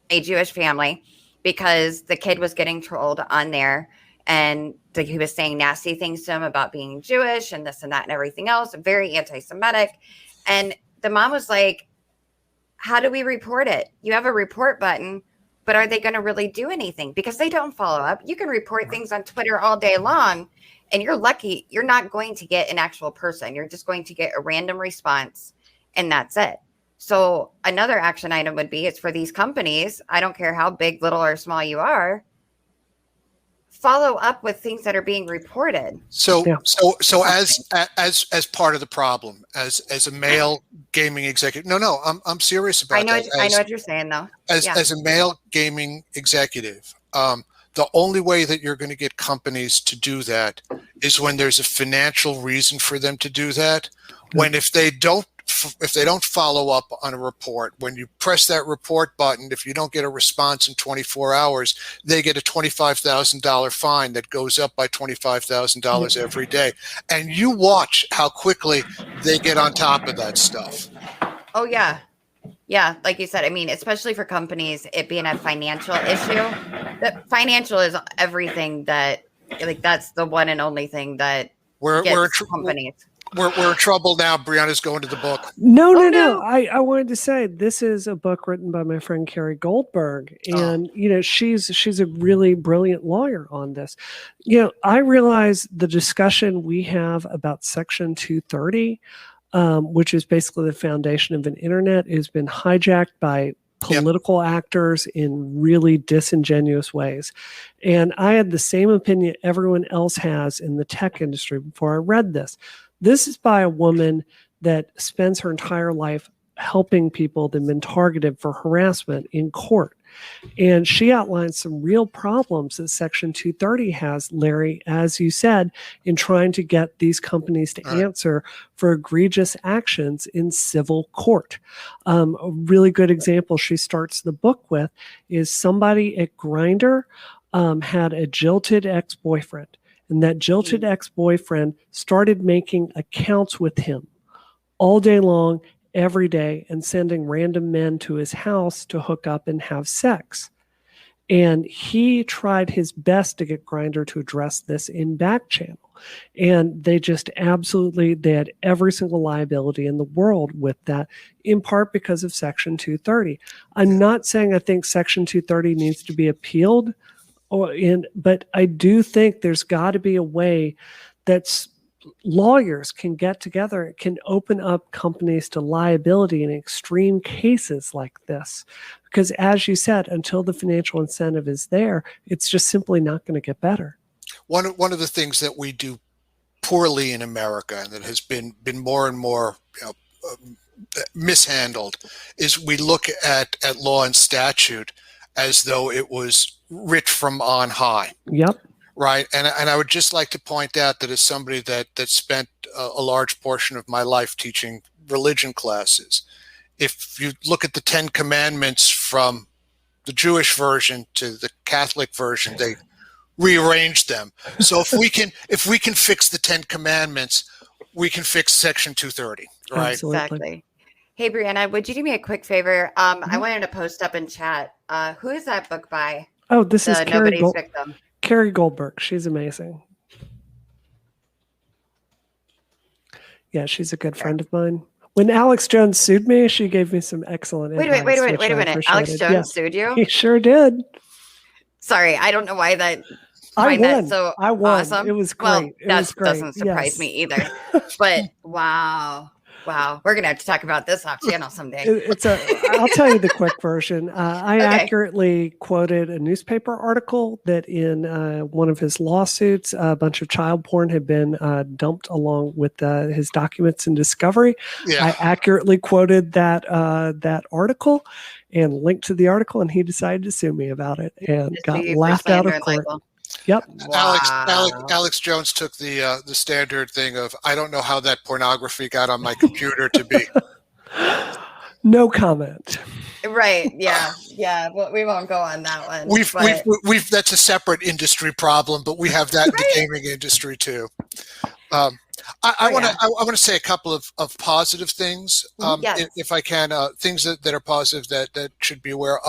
Jewish family, because the kid was getting trolled on there, and he was saying nasty things to him about being Jewish and this and that and everything else, very anti-Semitic. And the mom was like, how do we report it? You have a report button, but are they going to really do anything? Because they don't follow up. You can report things on Twitter all day long, and you're lucky you're not going to get an actual person. You're just going to get a random response, and that's it. So another action item would be, it's for these companies, I don't care how big, little, or small you are, follow up with things that are being reported. So as part of the problem, as a male gaming executive, no, I'm serious about that. I know what you're saying, though. As a male gaming executive, the only way that you're going to get companies to do that is when there's a financial reason for them to do that. When if they don't follow up on a report, when you press that report button, if you don't get a response in 24 hours, they get a $25,000 fine that goes up by $25,000 every day. And you watch how quickly they get on top of that stuff. Oh, yeah. Yeah, like you said, I mean, especially for companies, it being a financial issue. The financial is everything that, like, that's the one and only thing that gets companies. We're in trouble now. Brianna's going to the book. No. I wanted to say, this is a book written by my friend Carrie Goldberg, and she's a really brilliant lawyer on this. I realize the discussion we have about Section 230, which is basically the foundation of an internet, has been hijacked by political actors in really disingenuous ways. And I had the same opinion everyone else has in the tech industry before I read this. This is by a woman that spends her entire life helping people that have been targeted for harassment in court. And she outlines some real problems that Section 230 has, Larry, as you said, in trying to get these companies to answer for egregious actions in civil court. A really good example she starts the book with is somebody at Grindr had a jilted ex-boyfriend. And that jilted ex-boyfriend started making accounts with him all day long, every day, and sending random men to his house to hook up and have sex. And he tried his best to get Grindr to address this in back channel. And they just they had every single liability in the world with that, in part because of Section 230. I'm not saying I think Section 230 needs to be appealed, but I do think there's got to be a way that lawyers can get together, can open up companies to liability in extreme cases like this. Because as you said, until the financial incentive is there, it's just simply not going to get better. One of the things that we do poorly in America, and that has been more and more mishandled, is we look at law and statute as though it was writ from on high. Yep. Right. And I would just like to point out that as somebody that spent a large portion of my life teaching religion classes, if you look at the 10 Commandments from the Jewish version to the Catholic version, they rearranged them. So if we can fix the 10 Commandments, we can fix Section 230. Right. Absolutely. Exactly. Hey, Brianna, would you do me a quick favor? I wanted to post up in chat. Who is that book by? Oh, this is Nobody's Victim. Carrie Goldberg. She's amazing. Yeah, she's a good friend of mine. When Alex Jones sued me, she gave me some excellent advice. Wait a minute. Alex Jones sued you? He sure did. Sorry, I don't know why that. I won. So I won. Awesome. It was great. Well, that doesn't surprise me either. But wow, we're gonna have to talk about this off channel someday. I'll tell you the quick version. I accurately quoted a newspaper article that in one of his lawsuits, a bunch of child porn had been dumped along with his documents in discovery. Yeah. I accurately quoted that article and linked to the article, and he decided to sue me about it and got laughed out of court. Yep. Alex Jones took the standard thing of, I don't know how that pornography got on my computer to be. No comment. Right. Yeah. Well, we won't go on that one. We've that's a separate industry problem, but we have that in the gaming industry too. I want to say a couple of positive things, if I can, things that are positive that should be aware.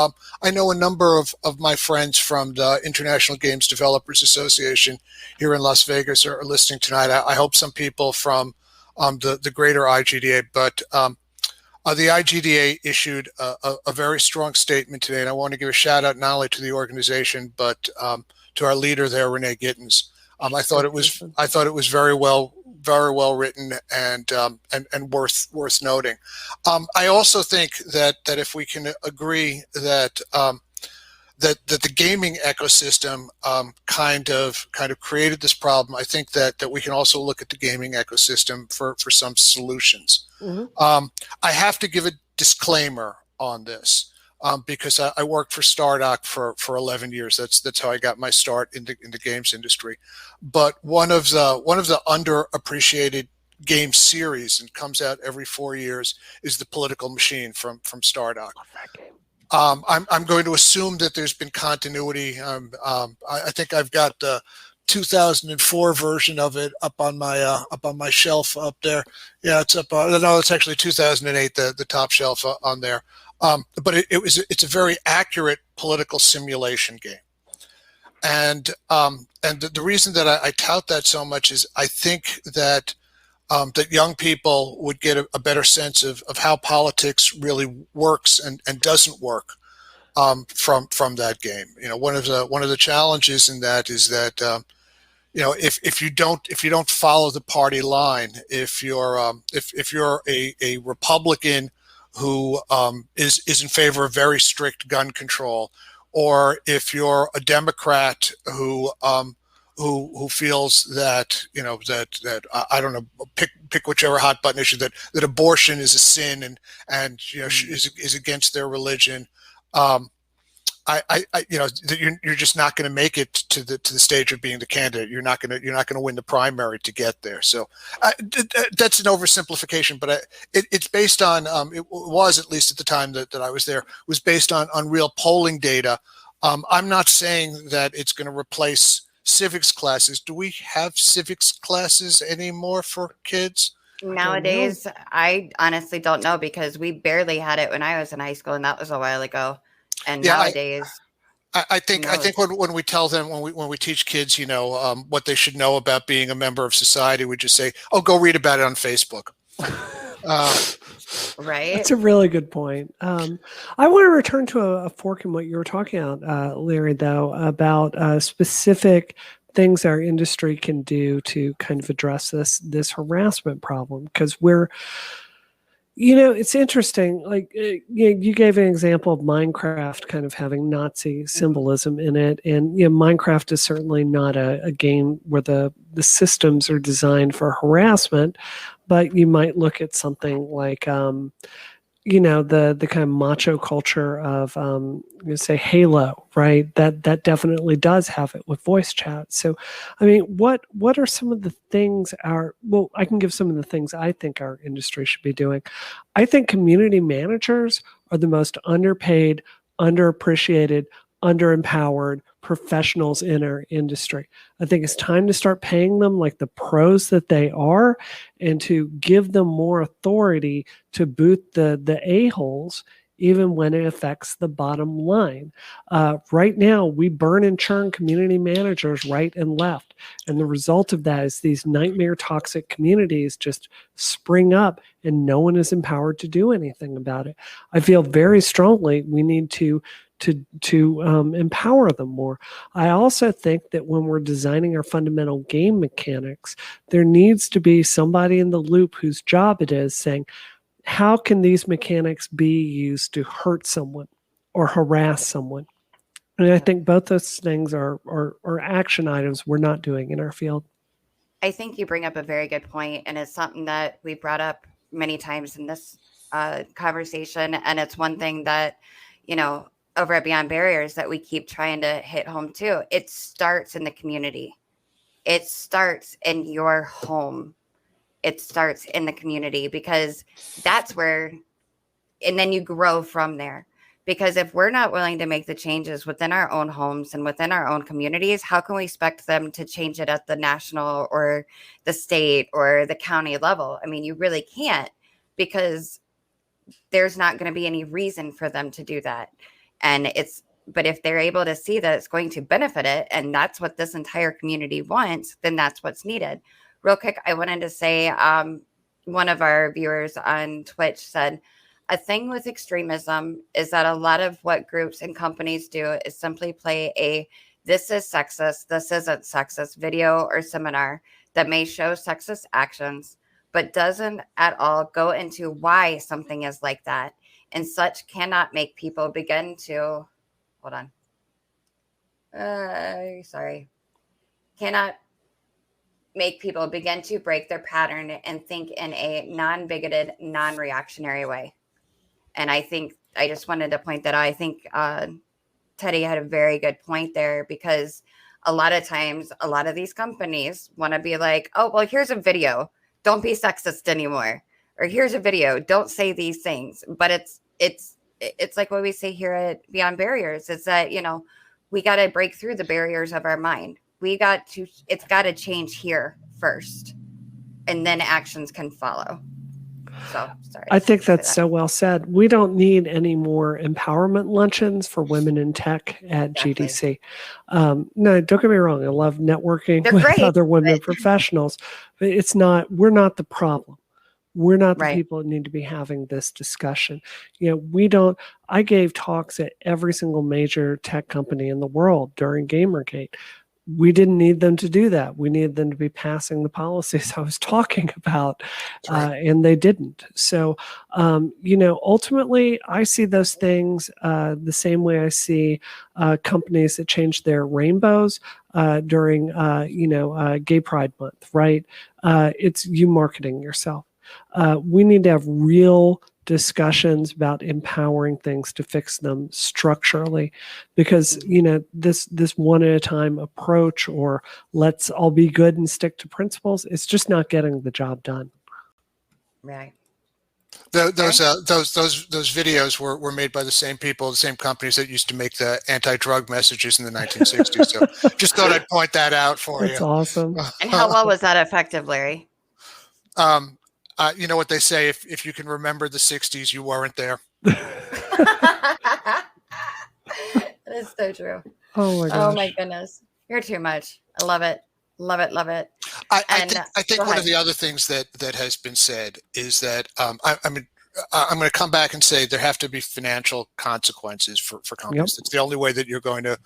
I know a number of my friends from the International Games Developers Association here in Las Vegas are listening tonight. I hope some people from the greater IGDA, but the IGDA issued a very strong statement today, and I want to give a shout out not only to the organization but to our leader there, Renee Gittins. I thought it was very well written and worth noting. I also think that if we can agree that that the gaming ecosystem kind of created this problem, I think that we can also look at the gaming ecosystem for some solutions. Mm-hmm. I have to give a disclaimer on this. Because I worked for Stardock for 11 years. That's how I got my start in the games industry. But one of the underappreciated game series, and comes out every 4 years, is The Political Machine from Stardock. I'm going to assume that there's been continuity. I think I've got the 2004 version of it up on my shelf up there. Yeah, it's up. No, it's actually 2008. The top shelf on there. But it's a very accurate political simulation game, and the reason that I tout that so much is I think that that young people would get a better sense of how politics really works and doesn't work from that game. You know, one of the challenges in that is that you know, if you don't follow the party line, if you're a Republican who is in favor of very strict gun control, or if you're a Democrat who feels that, you know, that I don't know, pick whichever hot button issue, that abortion is a sin and you know is against their religion. I you know, you're just not going to make it to the stage of being the candidate. You're not going to win the primary to get there. So that's an oversimplification, but it's based on it was, at least at the time that I was there, was based on real polling data. I'm not saying that it's going to replace civics classes. Do we have civics classes anymore for kids? Nowadays, I honestly don't know, because we barely had it when I was in high school, and that was a while ago. And yeah, nowadays, I think when we tell them, when we teach kids, you know, what they should know about being a member of society, we just say, "Oh, go read about it on Facebook." Right. That's a really good point. I want to return to a fork in what you were talking about, Larry, though, about specific things our industry can do to kind of address this harassment problem, because we're, you know, it's interesting. Like you gave an example of Minecraft kind of having Nazi symbolism in it, and you know, Minecraft is certainly not a game where the systems are designed for harassment, but you might look at something like you know, the kind of macho culture of say Halo, right? That definitely does have it with voice chat. So, I mean, what are some of the things I can give some of the things I think our industry should be doing. I think community managers are the most underpaid, underappreciated, underempowered professionals in our industry. I think it's time to start paying them like the pros that they are, and to give them more authority to boot the a-holes, even when it affects the bottom line. Right now, we burn and churn community managers right and left. And the result of that is these nightmare toxic communities just spring up and no one is empowered to do anything about it. I feel very strongly we need to empower them more. I also think that when we're designing our fundamental game mechanics, there needs to be somebody in the loop whose job it is saying, how can these mechanics be used to hurt someone or harass someone? And I think both those things are action items we're not doing in our field. I think you bring up a very good point, and it's something that we brought up many times in this conversation. And it's one thing that, you know, over at Beyond Barriers that we keep trying to hit home too. It starts in the community. It starts in your home. It starts in the community, because that's where, and then you grow from there. Because if we're not willing to make the changes within our own homes and within our own communities, how can we expect them to change it at the national or the state or the county level? I mean, you really can't, because there's not going to be any reason for them to do that. But if they're able to see that it's going to benefit it, and that's what this entire community wants, then that's what's needed. Real quick, I wanted to say, one of our viewers on Twitch said, a thing with extremism is that a lot of what groups and companies do is simply play a "this is sexist, this isn't sexist" video or seminar that may show sexist actions, but doesn't at all go into why something is like that. And such cannot make people begin to, cannot make people begin to break their pattern and think in a non-bigoted, non-reactionary way. And I think I just wanted to point that out. I think Teddy had a very good point there, because a lot of times, a lot of these companies want to be like, oh, well, here's a video. Don't be sexist anymore. Or here's a video. Don't say these things. But it's like what we say here at Beyond Barriers. It's that, we got to break through the barriers of our mind. It's got to change here first, and then actions can follow. So sorry. I think that's so well said. We don't need any more empowerment luncheons for women in tech at GDC. No, don't get me wrong. I love networking with other women professionals, but we're not the problem. We're not the people that need to be having this discussion. I gave talks at every single major tech company in the world during Gamergate. We didn't need them to do that. We needed them to be passing the policies I was talking about, and they didn't. So, ultimately, I see those things the same way I see companies that change their rainbows during, Gay Pride Month, right? It's you marketing yourself. We need to have real discussions about empowering things to fix them structurally, because this one at a time approach, or let's all be good and stick to principles, it's just not getting the job done. Right. Those videos were made by the same people, the same companies that used to make the anti-drug messages in the 1960s. So just thought I'd point that out for you. That's awesome. And how well was that effective, Larry? You know what they say, if you can remember the 60s, you weren't there. That is so true. Oh my gosh. Oh my goodness. You're too much. I love it. Love it. Love it. I think one of the other things that has been said is that, I'm going to come back and say there have to be financial consequences for companies. Yep. It's the only way that you're going to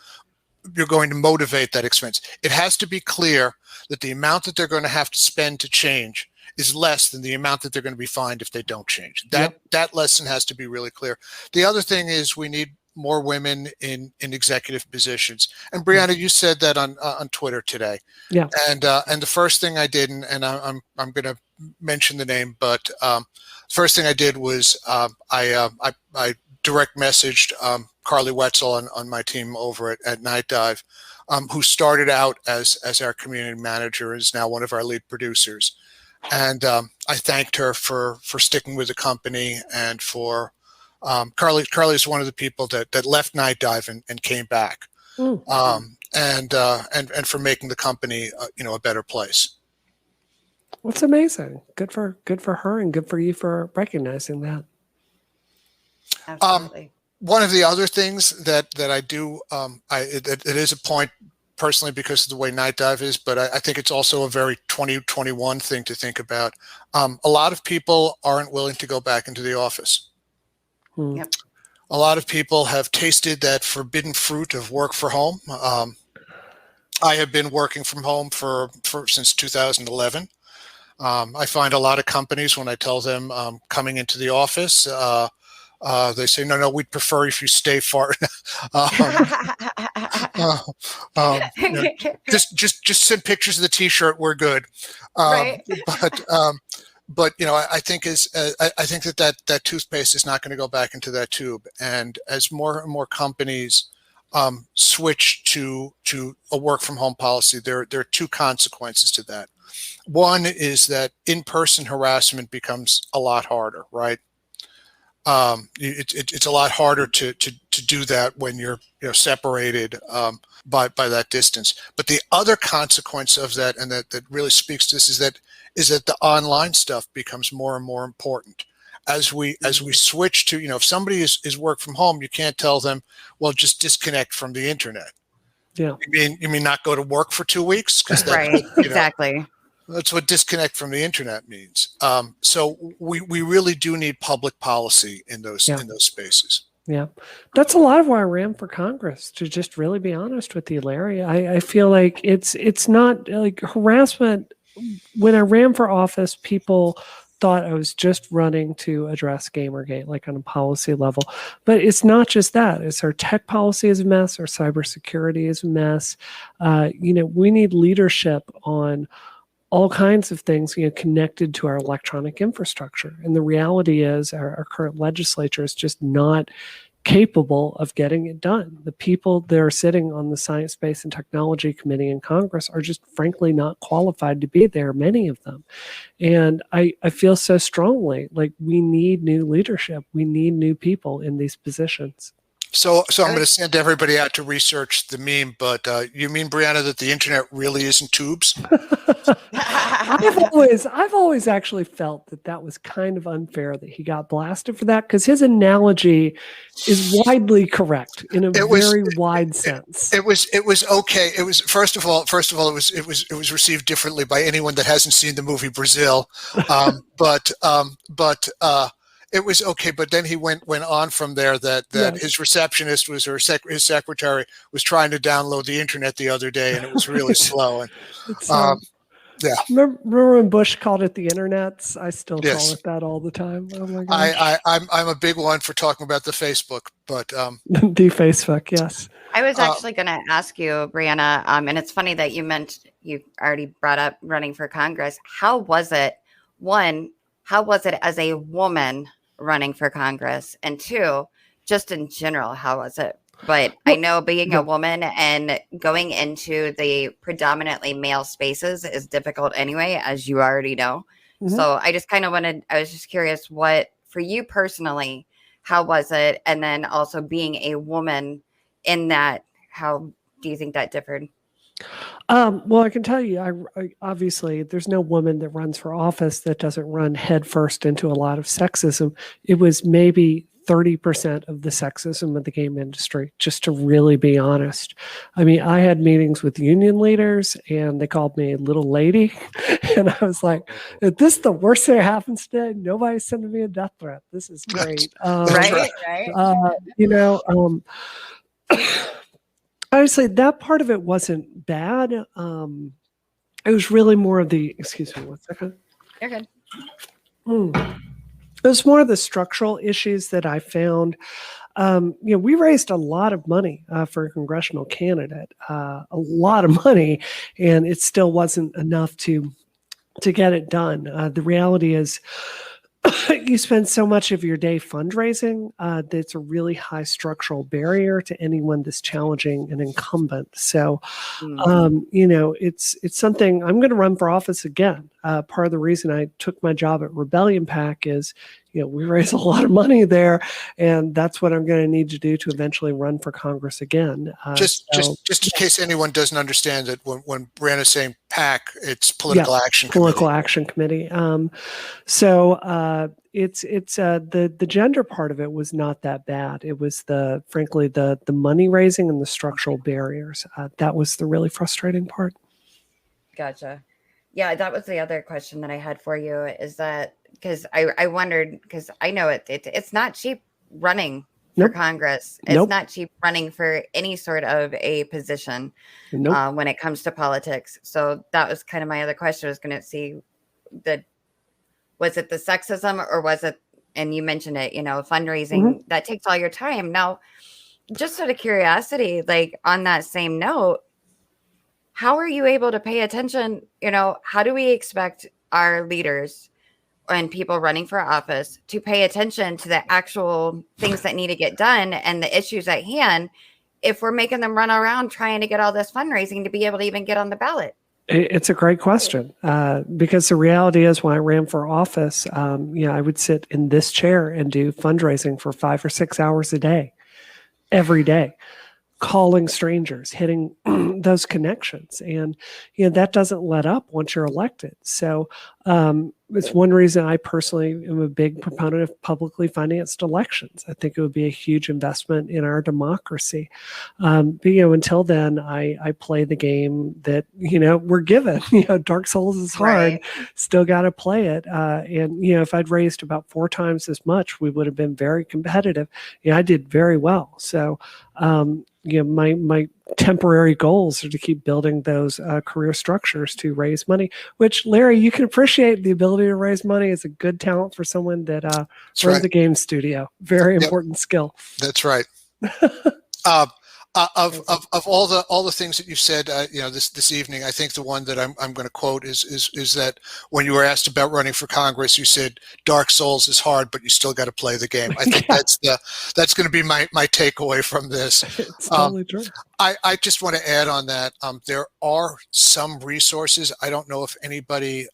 motivate that expense. It has to be clear that the amount that they're going to have to spend to change is less than the amount that they're going to be fined if they don't change. That lesson has to be really clear. The other thing is we need more women in executive positions. And Brianna, you said that on Twitter today. Yeah. And the first thing I did, and I'm going to mention the name, but first thing I did was I direct messaged Carly Wetzel on my team over at Nightdive, who started out as our community manager, is now one of our lead producers. And I thanked her for sticking with the company, and for Carly is one of the people that left Nightdive and came back, and for making the company a better place. That's amazing. Good for her, and good for you for recognizing that. Absolutely. One of the other things that I do, it is a point personally because of the way Nightdive is, but I think it's also a very 2021 thing to think about. A lot of people aren't willing to go back into the office. Yep. A lot of people have tasted that forbidden fruit of work for home. I have been working from home since 2011. I find a lot of companies, when I tell them coming into the office, they say, no, we'd prefer if you stay far. Just send pictures of the T-shirt. We're good. Right. But but I think I think that toothpaste is not going to go back into that tube. And as more and more companies switch to a work from home policy, there are two consequences to that. One is that in-person harassment becomes a lot harder, right? It's a lot harder to do that when you're separated by that distance. But the other consequence of that, and that really speaks to this, is that the online stuff becomes more and more important. As we switch to, if somebody is work from home, you can't tell them, well, just disconnect from the internet. Yeah. You mean not go to work for 2 weeks? Right. Exactly. That's what disconnect from the internet means. So we really do need public policy in those spaces. Yeah, that's a lot of why I ran for Congress, to just really be honest with you, Larry. I feel like it's not like harassment. When I ran for office, people thought I was just running to address Gamergate, like on a policy level. But it's not just that. It's our tech policy is a mess. Our cybersecurity is a mess. We need leadership on all kinds of things, connected to our electronic infrastructure. And the reality is our current legislature is just not capable of getting it done. The people that are sitting on the Science, Space, and Technology Committee in Congress are just frankly not qualified to be there, many of them. And I feel so strongly like we need new leadership. We need new people in these positions. So I'm going to send everybody out to research the meme, but you mean, Brianna, that the internet really isn't tubes? I've always actually felt that was kind of unfair that he got blasted for that, because his analogy is widely correct in a very wide sense. It was okay. It was first of all it was received differently by anyone that hasn't seen the movie Brazil, but it was okay, but then he went on from there that his receptionist his secretary was trying to download the internet the other day, and it was really slow. And yeah, remember when Bush called it the internets? I still call it that all the time. Oh my gosh. I'm a big one for talking about the Facebook, but the Facebook, yes. I was actually going to ask you, Brianna, and it's funny that you already brought up running for Congress. How was it as a woman running for Congress? And two, just in general, how was it? But I know being a woman and going into the predominantly male spaces is difficult anyway, as you already know. Mm-hmm. So I just kind of I was just curious, what, for you personally, how was it? And then also being a woman in that, how do you think that differed? Well, I can tell you, I obviously there's no woman that runs for office that doesn't run headfirst into a lot of sexism. It was maybe 30% of the sexism of the game industry, just to really be honest. I mean, I had meetings with union leaders and they called me little lady. And I was like, is this the worst thing that happens today? Nobody's sending me a death threat. This is great. Right. Honestly, that part of it wasn't bad. It was really more of the, excuse me 1 second. You're good. It was more of the structural issues that I found. We raised a lot of money for a congressional candidate, a lot of money, and it still wasn't enough to get it done. The reality is, you spend so much of your day fundraising that it's a really high structural barrier to anyone that's challenging an incumbent. So, it's something I'm going to run for office again. Part of the reason I took my job at Rebellion PAC is, we raise a lot of money there, and that's what I'm going to need to do to eventually run for Congress again. Just in case anyone doesn't understand it, when Brianna's saying PAC, it's Political Action Committee. Political Action Committee. It's the gender part of it was not that bad. It was frankly the money raising and the structural barriers. That was the really frustrating part. Gotcha. Yeah, that was the other question that I had for you, is that because I wondered, because I know it's not cheap running for Congress. It's not cheap running for any sort of a position when it comes to politics. So that was kind of my other question. I was going to see was it the sexism, or was it, and you mentioned it, fundraising that takes all your time. Now, just out of curiosity, like on that same note, how are you able to pay attention? How do we expect our leaders, and people running for office to pay attention to the actual things that need to get done and the issues at hand if we're making them run around trying to get all this fundraising to be able to even get on the ballot? It's a great question because the reality is when I ran for office, I would sit in this chair and do fundraising for 5 or 6 hours a day, every day, calling strangers, hitting those connections. And, that doesn't let up once you're elected. So it's one reason I personally am a big proponent of publicly financed elections. I think it would be a huge investment in our democracy. But, until then, I play the game that, we're given. Dark Souls is hard, right. Still got to play it. And, if I'd raised about 4 times as much, we would have been very competitive. I did very well. So, my temporary goals are to keep building those career structures to raise money, which, Larry, you can appreciate the ability to raise money is a good talent for someone that runs a game studio. Very important skill. That's right. Of all the things that you've said, this evening, I think the one that I'm going to quote is that when you were asked about running for Congress, you said Dark Souls is hard, but you still got to play the game. I think that's going to be my takeaway from this. It's totally true. I just want to add on that there are some resources. I don't know if anybody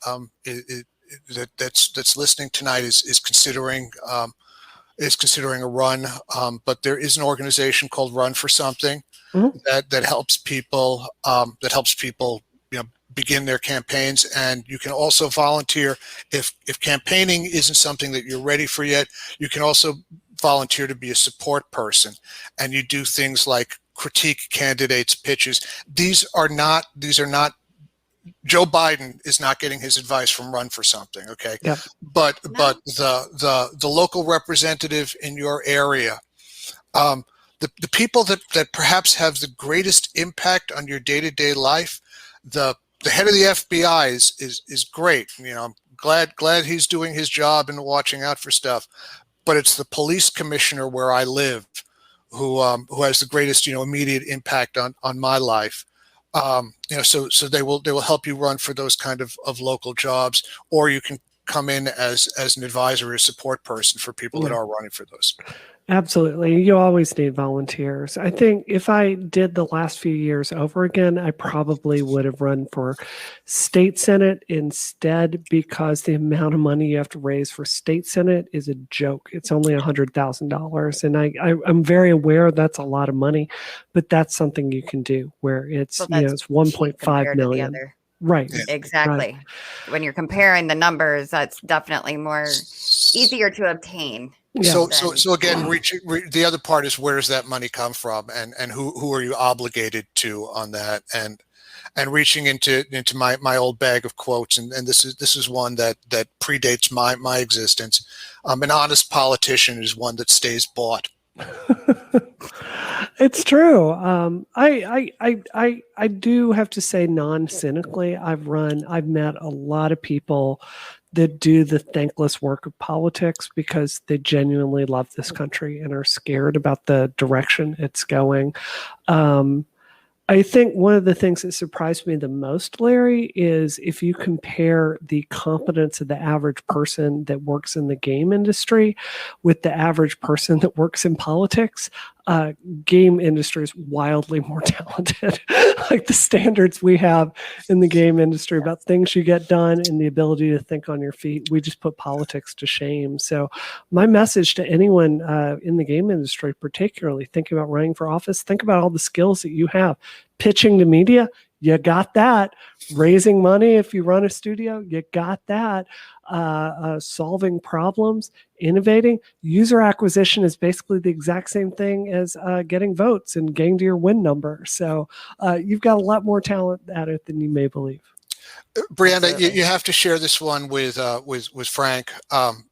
that's listening tonight is considering a run, but there is an organization called Run for Something that helps people begin their campaigns, and you can also volunteer if campaigning isn't something that you're ready for yet. You can also volunteer to be a support person, and you do things like critique candidates' pitches. These are not Joe Biden is not getting his advice from Run for Something, okay? Yeah. But the local representative in your area, the people that perhaps have the greatest impact on your day-to-day life, the head of the FBI is great. I'm glad he's doing his job and watching out for stuff. But it's the police commissioner where I live who has the greatest immediate impact on my life. So they will help you run for those kind of local jobs, or you can come in as an advisor or support person for people that are running for those. Absolutely. You always need volunteers. I think if I did the last few years over again, I probably would have run for state senate instead, because the amount of money you have to raise for state senate is a joke. It's only $100,000. And I'm very aware that's a lot of money, but that's something you can do where it's, it's 1.5 million. Right. Exactly. Right. When you're comparing the numbers, that's definitely easier to obtain. Yeah. So again, the other part is, where does that money come from, and who are you obligated to on that, and reaching into my old bag of quotes, and this is one that predates my existence. An honest politician is one that stays bought. It's true. I do have to say, non-cynically, I've met a lot of people that do the thankless work of politics because they genuinely love this country and are scared about the direction it's going. I think one of the things that surprised me the most, Larry, is if you compare the competence of the average person that works in the game industry with the average person that works in politics, game industry is wildly more talented. Like the standards we have in the game industry about things you get done and the ability to think on your feet, we just put politics to shame. So my message to anyone in the game industry, particularly thinking about running for office, think about all the skills that you have. Pitching to media, you got that. Raising money if you run a studio, you got that. Solving problems, innovating. User acquisition is basically the exact same thing as getting votes and getting to your win number. So you've got a lot more talent at it than you may believe. Brianna, you have to share this one with Frank,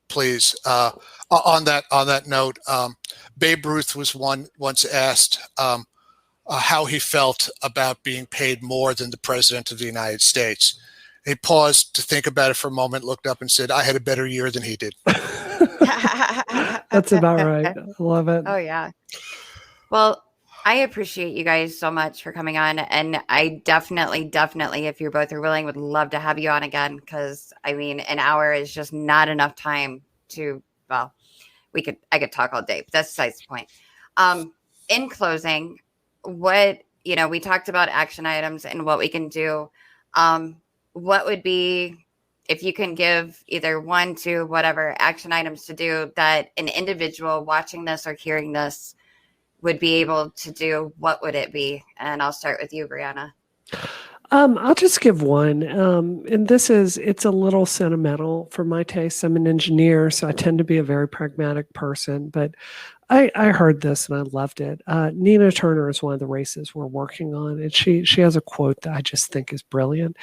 please. On that note, Babe Ruth was once asked how he felt about being paid more than the President of the United States. He paused to think about it for a moment, looked up and said, "I had a better year than he did." That's about right. I love it. Oh, yeah. Well, I appreciate you guys so much for coming on. And I definitely, if you both are willing, would love to have you on again. Because I mean, an hour is just not enough time to, well, I could talk all day, but that's besides the point. In closing, we talked about action items and what we can do. What would be, if you can give either 1, 2, whatever action items to do that an individual watching this or hearing this would be able to do, what would it be? And I'll start with you, Brianna. I'll just give one. And it's a little sentimental for my taste. I'm an engineer, so I tend to be a very pragmatic person, but I heard this and I loved it. Nina Turner is one of the races we're working on, and she has a quote that I just think is brilliant.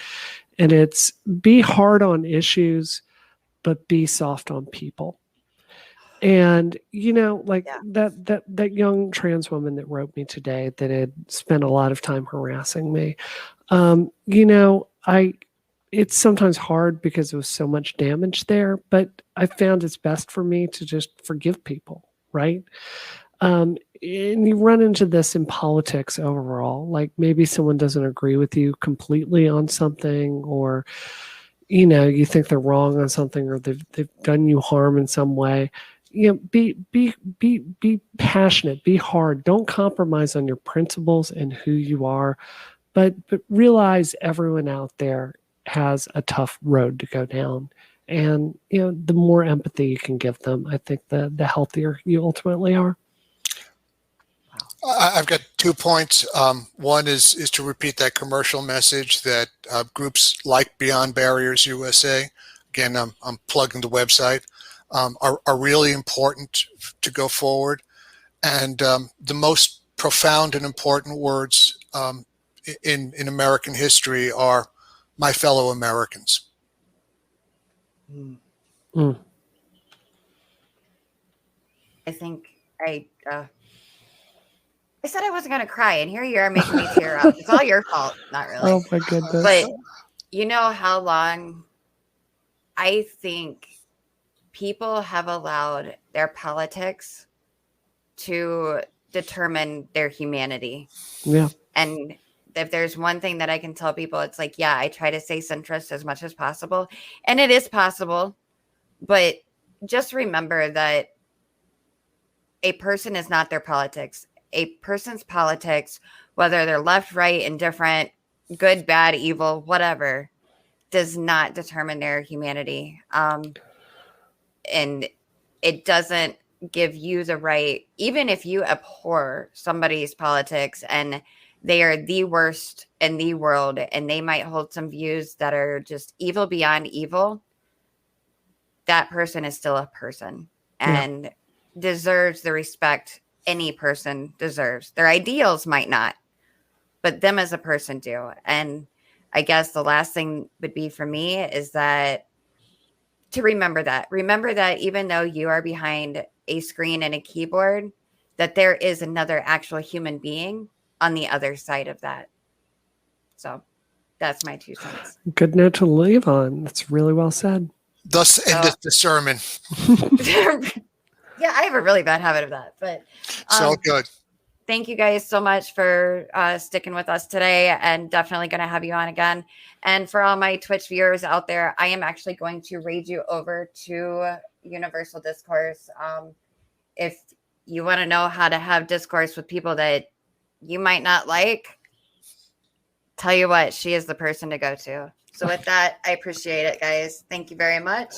And it's, be hard on issues, but be soft on people. And, that young trans woman that wrote me today that had spent a lot of time harassing me, it's sometimes hard because there was so much damage there, but I found it's best for me to just forgive people, right? And you run into this in politics overall, like maybe someone doesn't agree with you completely on something, or, you think they're wrong on something, or they've done you harm in some way. Be passionate, be hard. Don't compromise on your principles and who you are, but realize everyone out there has a tough road to go down. And, the more empathy you can give them, I think the healthier you ultimately are. I've got 2 points. One is to repeat that commercial message that groups like Beyond Barriers USA, again, I'm plugging the website, are really important to go forward. And the most profound and important words in American history are my fellow Americans. Mm. I think I said I wasn't going to cry, and here you are making me tear up. It's all your fault. Not really. Oh, my goodness. But you know how long I think people have allowed their politics to determine their humanity. Yeah. And if there's one thing that I can tell people, it's like, yeah, I try to stay centrist as much as possible. And it is possible. But just remember that a person is not their politics. A person's politics, whether they're left, right, indifferent, good, bad, evil, whatever, does not determine their humanity. And it doesn't give you the right, even if you abhor somebody's politics and they are the worst in the world and they might hold some views that are just evil beyond evil, that person is still a person and deserves the respect any person deserves. Their ideals might not, but them as a person do. And I guess the last thing would be for me is that to remember that even though you are behind a screen and a keyboard, that there is another actual human being on the other side of that. So that's my 2 cents. Good note to leave on. That's really well said. Thus endeth the sermon. Yeah, I have a really bad habit of that, but so good. Thank you guys so much for sticking with us today, and definitely going to have you on again. And for all my Twitch viewers out there, I am actually going to raid you over to Universal Discourse. If you want to know how to have discourse with people that you might not like, tell you what, she is the person to go to. So with that, I appreciate it, guys. Thank you very much.